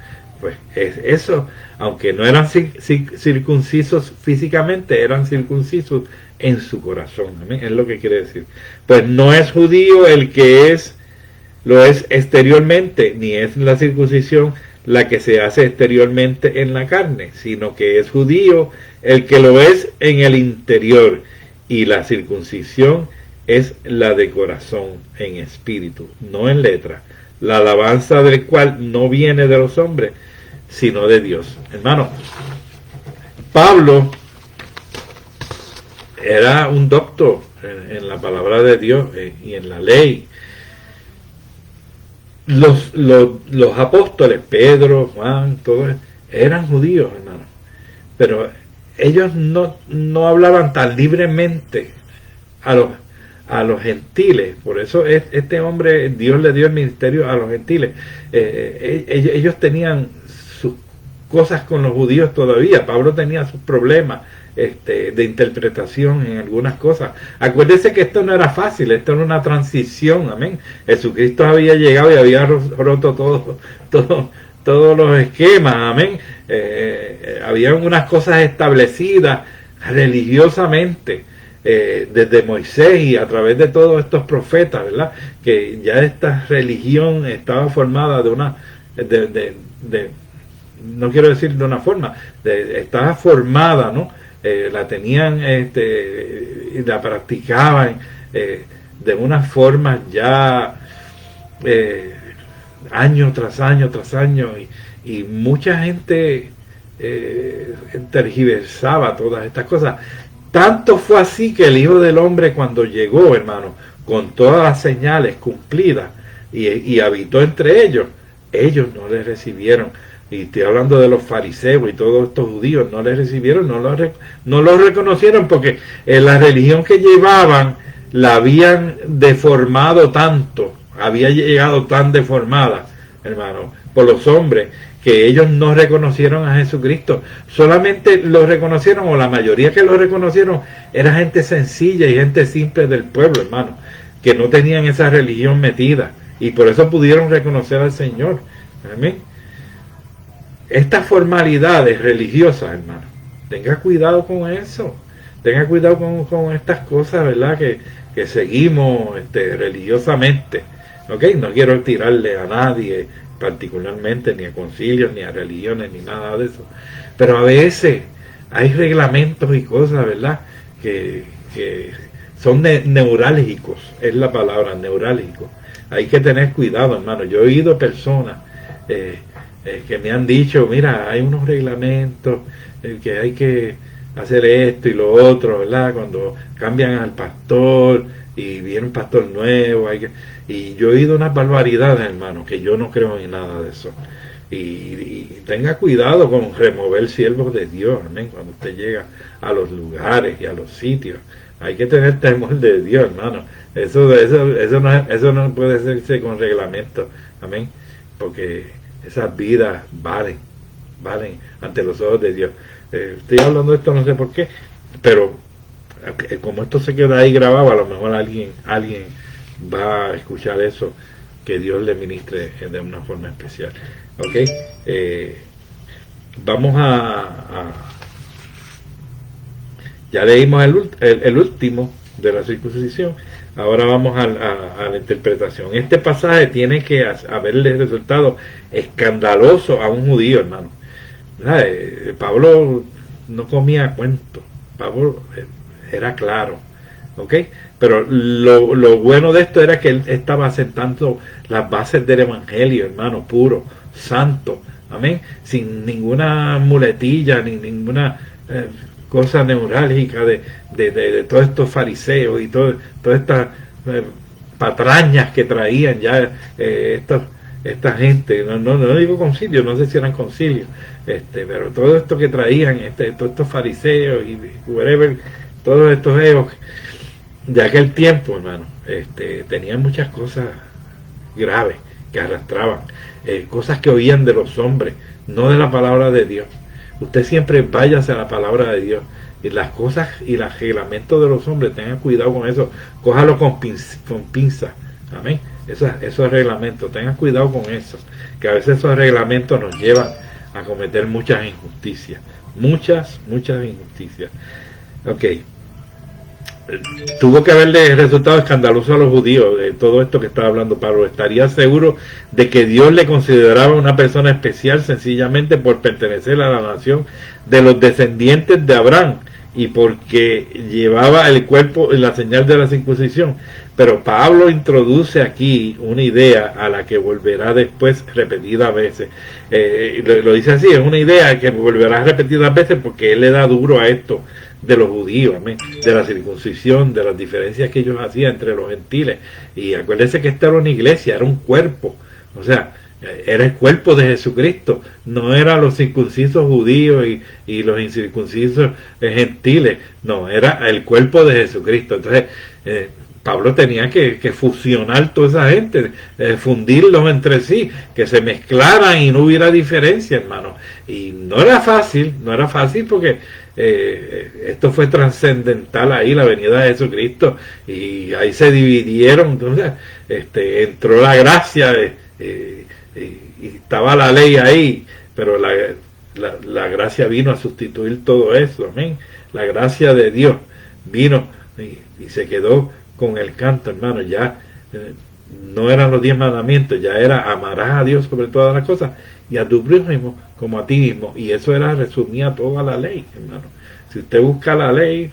Pues eso, aunque no eran circuncisos físicamente, eran circuncisos en su corazón. ¿Amén? Es lo que quiere decir. Pues no es judío el que lo es exteriormente, ni es la circuncisión la que se hace exteriormente en la carne, sino que es judío el que lo es en el interior, y la circuncisión es la de corazón, en espíritu, no en letra, la alabanza del cual no viene de los hombres, sino de Dios. Hermano, Pablo era un doctor en la palabra de Dios y en la ley. Los apóstoles, Pedro, Juan, todos eran judíos, hermano, pero ellos no hablaban tan libremente a los gentiles. Por eso este hombre, Dios le dio el ministerio a los gentiles. Ellos tenían sus cosas con los judíos todavía. Pablo tenía sus problemas de interpretación en algunas cosas. Acuérdense que esto no era fácil, esto era una transición. Amén. Jesucristo había llegado y había roto todos los esquemas. Amén. Había unas cosas establecidas religiosamente desde Moisés y a través de todos estos profetas, ¿verdad? Que ya esta religión estaba formada no quiero decir de una forma, estaba formada, ¿no? La tenían, y la practicaban de una forma ya año tras año tras año, y mucha gente tergiversaba todas estas cosas. Tanto fue así que el Hijo del Hombre, cuando llegó, hermano, con todas las señales cumplidas y habitó entre ellos no le recibieron. Y estoy hablando de los fariseos y todos estos judíos, no les recibieron, no los reconocieron, porque la religión que llevaban la habían deformado tanto, había llegado tan deformada, hermano, por los hombres, que ellos no reconocieron a Jesucristo. Solamente lo reconocieron, o la mayoría que lo reconocieron, era gente sencilla y gente simple del pueblo, hermano, que no tenían esa religión metida, y por eso pudieron reconocer al Señor. Amén. Estas formalidades religiosas, hermano, tenga cuidado con eso, tenga cuidado con estas cosas, ¿verdad? Que seguimos religiosamente, ¿ok? No quiero tirarle a nadie particularmente, ni a concilios, ni a religiones, ni nada de eso, pero a veces hay reglamentos y cosas, ¿verdad? Que son neurálgicos, es la palabra, neurálgico. Hay que tener cuidado, hermano. Yo he oído personas que me han dicho, mira, hay unos reglamentos, que hay que hacer esto y lo otro, ¿verdad? Cuando cambian al pastor y viene un pastor nuevo, y yo he oído unas barbaridades, hermano, que yo no creo en nada de eso. Y tenga cuidado con remover siervos de Dios, amén. Cuando usted llega a los lugares y a los sitios, hay que tener temor de Dios, hermano. Eso no puede hacerse con reglamento, amén, porque esas vidas valen ante los ojos de Dios. Estoy hablando de esto, no sé por qué, pero como esto se queda ahí grabado, a lo mejor alguien va a escuchar eso, que Dios le ministre de una forma especial. ¿Ok? Vamos ya leímos el último de la circuncisión. Ahora vamos a la interpretación. Este pasaje tiene que haberle resultado escandaloso a un judío, hermano. Pablo no comía cuentos. Pablo era claro, ¿ok? Pero lo bueno de esto era que él estaba sentando las bases del evangelio, hermano, puro, santo, amén, sin ninguna muletilla ni ninguna cosa neurálgica de todos estos fariseos y todas estas patrañas que traían ya esta gente. No digo concilio, no sé si eran concilios, pero todo esto que traían todos estos fariseos y whatever, todos estos egos, de aquel tiempo, hermano, tenían muchas cosas graves que arrastraban, cosas que oían de los hombres, no de la palabra de Dios. Usted siempre váyase a la palabra de Dios, y las cosas y los reglamentos de los hombres, tengan cuidado con eso, cójalo con pinza, amén. Esos reglamentos, tengan cuidado con eso, que a veces esos reglamentos nos llevan a cometer muchas injusticias, muchas injusticias. Ok, tuvo que haberle resultado escandaloso a los judíos de todo esto que estaba hablando Pablo. Estaría seguro de que Dios le consideraba una persona especial sencillamente por pertenecer a la nación de los descendientes de Abraham y porque llevaba el cuerpo en la señal de la circuncisión. Pero Pablo introduce aquí una idea a la que volverá después repetidas veces. Lo dice así, es una idea que volverá repetidas veces porque él le da duro a esto de los judíos, amén, de la circuncisión, de las diferencias que ellos hacían entre los gentiles. Y acuérdense que esta era una iglesia, era un cuerpo, o sea, era el cuerpo de Jesucristo, no eran los circuncisos judíos y los incircuncisos gentiles, no, era el cuerpo de Jesucristo. Entonces, Pablo tenía que fusionar toda esa gente, fundirlos entre sí, que se mezclaran y no hubiera diferencia, hermano. Y no era fácil porque esto fue trascendental ahí, la venida de Jesucristo, y ahí se dividieron. Entonces, entró la gracia y estaba la ley ahí, pero la gracia vino a sustituir todo eso, amén. La gracia de Dios vino y se quedó con el canto, hermano. Ya no eran los 10 mandamientos, ya era amarás a Dios sobre todas las cosas y a tu prójimo como a ti mismo, y eso resumía toda la ley, hermano. Si usted busca la ley,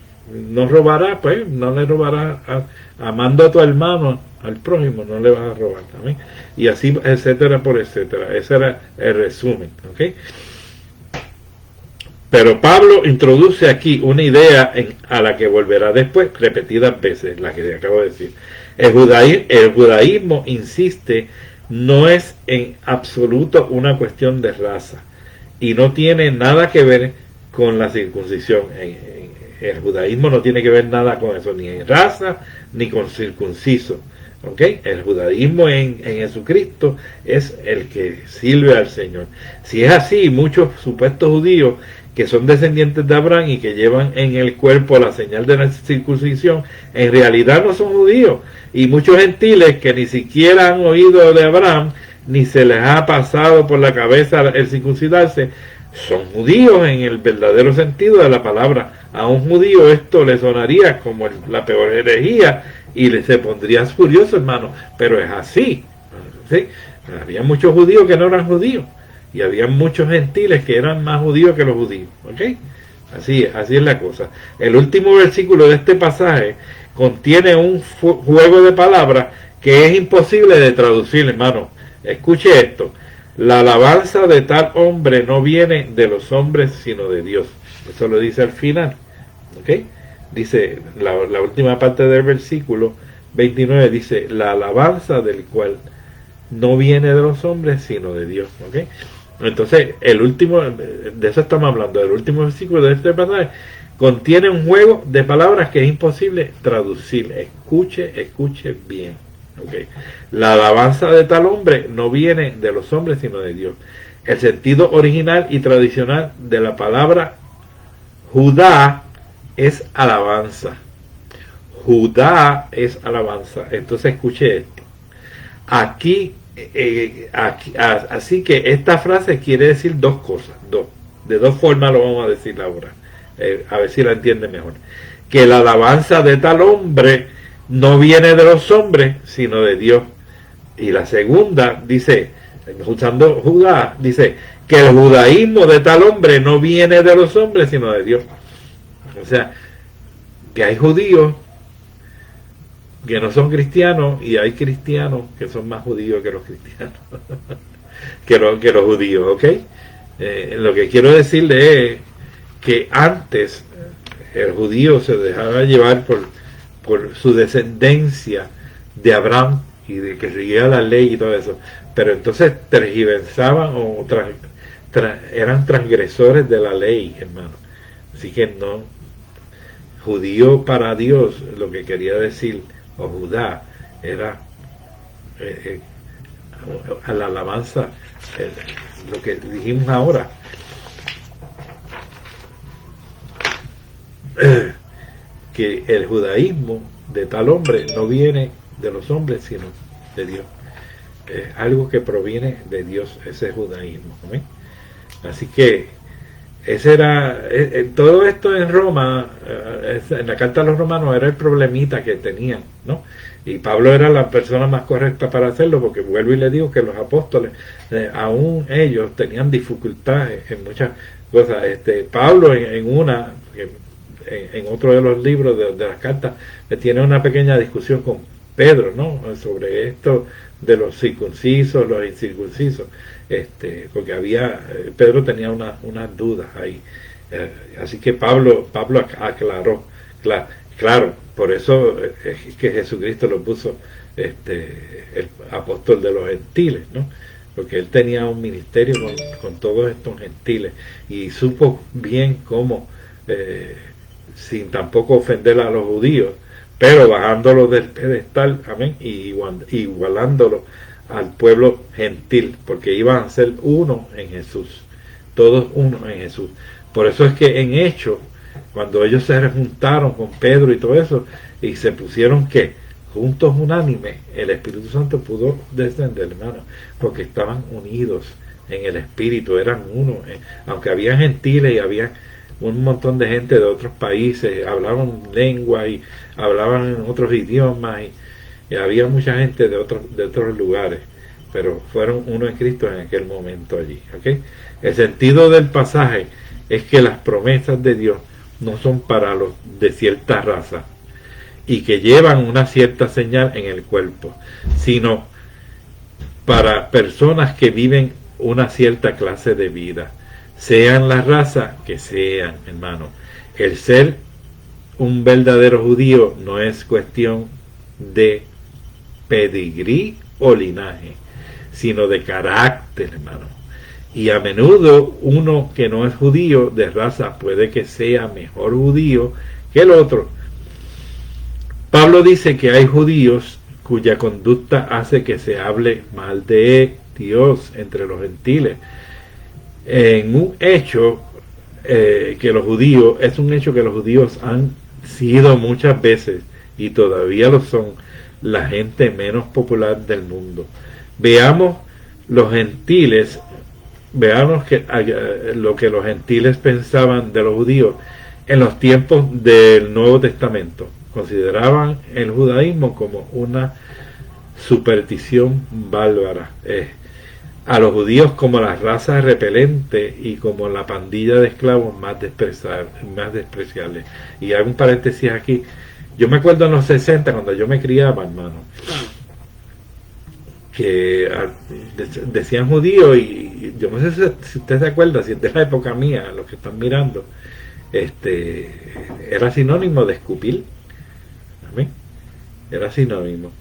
no robará, pues no le robarás, amando a tu hermano, al prójimo, no le vas a robar también, y así, etcétera, por etcétera. Ese era el resumen, ¿ok? Pero Pablo introduce aquí una idea a la que volverá después repetidas veces, la que acabo de decir. El judaísmo insiste, no es en absoluto una cuestión de raza y no tiene nada que ver con la circuncisión. El judaísmo no tiene que ver nada con eso, ni en raza ni con circunciso. ¿Okay? El judaísmo en Jesucristo es el que sirve al Señor. Si es así, muchos supuestos judíos que son descendientes de Abraham y que llevan en el cuerpo la señal de la circuncisión, en realidad no son judíos. Y muchos gentiles que ni siquiera han oído de Abraham, ni se les ha pasado por la cabeza el circuncidarse, son judíos en el verdadero sentido de la palabra. A un judío esto le sonaría como la peor herejía y se pondría furioso, hermano, pero es así, ¿sí? Había muchos judíos que no eran judíos y había muchos gentiles que eran más judíos que los judíos, ¿ok? Así es la cosa. El último versículo de este pasaje contiene un juego de palabras que es imposible de traducir, hermano. Escuche esto: la alabanza de tal hombre no viene de los hombres sino de Dios. Eso lo dice al final, ¿ok? Dice la última parte del versículo 29, dice la alabanza del cual no viene de los hombres sino de Dios, ¿ok? Entonces el último, de eso estamos hablando, el último versículo de este pasaje contiene un juego de palabras que es imposible traducir. Escuche bien, ¿ok? La alabanza de tal hombre no viene de los hombres sino de Dios. El sentido original y tradicional de la palabra Judá es alabanza. Judá es alabanza. Entonces escuche esto. Aquí, así que esta frase quiere decir dos cosas. De dos formas lo vamos a decir ahora. A ver si la entiende mejor. Que la alabanza de tal hombre no viene de los hombres, sino de Dios. Y la segunda dice, usando Judá, dice que el judaísmo de tal hombre no viene de los hombres, sino de Dios. O sea, que hay judíos que no son cristianos y hay cristianos que son más judíos que los cristianos, que los judíos, ¿ok? Lo que quiero decirle es que antes el judío se dejaba llevar por su descendencia de Abraham y de que seguía la ley y todo eso, pero entonces tergiversaban o eran transgresores de la ley, hermano. Así que no, judío para Dios, lo que quería decir, o Judá, era a la alabanza, lo que dijimos ahora, que el judaísmo de tal hombre no viene de los hombres, sino de Dios. Es algo que proviene de Dios, ese judaísmo, ¿no? Así que ese era todo esto en Roma, en la carta a los romanos, era el problemita que tenían, ¿no? Y Pablo era la persona más correcta para hacerlo, porque vuelvo y le digo que los apóstoles, aún ellos tenían dificultades en muchas cosas. Pablo en otro de los libros de las cartas, tiene una pequeña discusión con Pedro, ¿no? Sobre esto de los circuncisos, los incircuncisos, porque Pedro tenía unas dudas ahí, así que Pablo aclaró, claro, por eso es que Jesucristo lo puso el apóstol de los gentiles, ¿no? Porque él tenía un ministerio con todos estos gentiles y supo bien cómo, sin tampoco ofender a los judíos, pero bajándolo del pedestal, amén, y igualándolo al pueblo gentil, porque iban a ser uno en Jesús, todos uno en Jesús. Por eso es que en Hechos, cuando ellos se juntaron con Pedro y todo eso, y se pusieron juntos unánimes, el Espíritu Santo pudo descender, hermano, porque estaban unidos en el Espíritu, eran uno, aunque había gentiles y había un montón de gente de otros países, hablaban lengua y hablaban otros idiomas y había mucha gente de otros lugares, pero fueron uno en Cristo en aquel momento allí, ¿okay? El sentido del pasaje es que las promesas de Dios no son para los de cierta raza y que llevan una cierta señal en el cuerpo, sino para personas que viven una cierta clase de vida, sean la raza que sean, hermano. El ser un verdadero judío no es cuestión de pedigrí o linaje, sino de carácter, hermano. Y a menudo uno que no es judío de raza puede que sea mejor judío que el otro. Pablo dice que hay judíos cuya conducta hace que se hable mal de Dios entre los gentiles. En un hecho que los judíos han sido muchas veces y todavía lo son la gente menos popular del mundo. Veamos lo que los gentiles pensaban de los judíos en los tiempos del Nuevo Testamento. Consideraban el judaísmo como una superstición bárbara, a los judíos como la raza repelente y como la pandilla de esclavos más despreciables. Y hago un paréntesis aquí. Yo me acuerdo en los 60, cuando yo me criaba, hermano, que decían judío, y yo no sé si usted se acuerda, si es de la época mía, los que están mirando, era sinónimo de escupir. ¿Amén? Era sinónimo.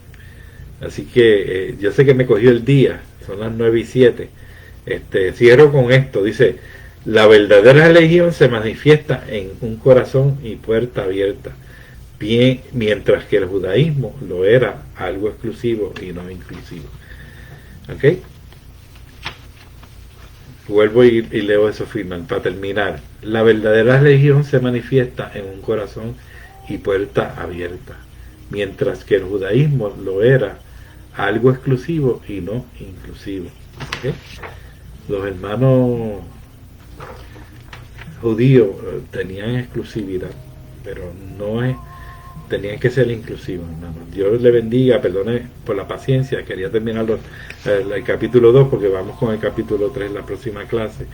Así que yo sé que me cogió el día, son las 9:07. Cierro con esto, dice: la verdadera religión se manifiesta en un corazón y puerta abierta, bien, mientras que el judaísmo lo era algo exclusivo y no inclusivo. ¿Ok? Vuelvo y leo eso final para terminar. La verdadera religión se manifiesta en un corazón y puerta abierta, mientras que el judaísmo lo era algo exclusivo y no inclusivo. ¿Okay? Los hermanos judíos tenían exclusividad, pero tenían que ser inclusivos, hermano. Dios le bendiga, perdone por la paciencia, quería terminar el capítulo 2 porque vamos con el capítulo 3 en la próxima clase.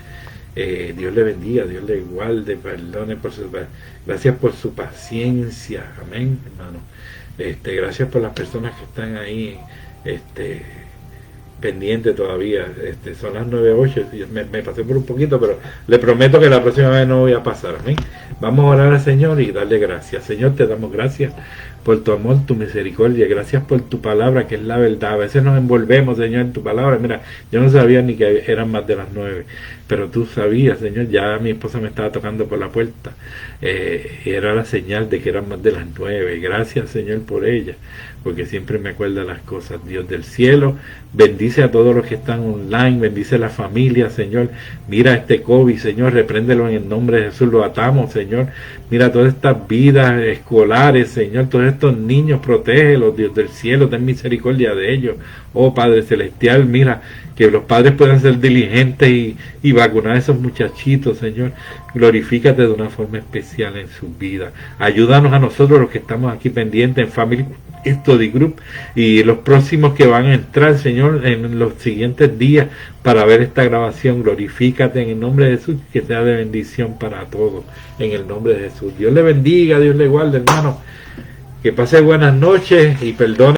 Dios le bendiga, Dios le guarde, perdone gracias por su paciencia, amén, hermano. Gracias por las personas que están ahí pendientes todavía. Son las 9:08, me pasé por un poquito, pero le prometo que la próxima vez no voy a pasar, amén. Vamos a orar al Señor y darle gracias. Señor, te damos gracias por tu amor, tu misericordia. Gracias por tu palabra, que es la verdad. A veces nos envolvemos, Señor, en tu palabra. Mira, yo no sabía ni que eran más de las 9, pero tú sabías, Señor. Ya mi esposa me estaba tocando por la puerta. Era la señal de que eran más de las 9. Gracias, Señor, por ella, porque siempre me acuerda las cosas. Dios del cielo, bendice a todos los que están online, bendice a la familia, Señor. Mira este COVID, Señor, repréndelo en el nombre de Jesús, lo atamos, Señor. Mira todas estas vidas escolares, Señor, todos estos niños, protégelos, Dios del cielo, ten misericordia de ellos. Oh Padre Celestial, mira, que los padres puedan ser diligentes y vacunar a esos muchachitos, Señor. Glorifícate de una forma especial en sus vidas. Ayúdanos a nosotros los que estamos aquí pendientes en Family Study Group y los próximos que van a entrar, Señor, en los siguientes días para ver esta grabación. Glorifícate en el nombre de Jesús, que sea de bendición para todos, en el nombre de Jesús. Dios le bendiga, Dios le guarde, hermano. Que pase buenas noches y perdone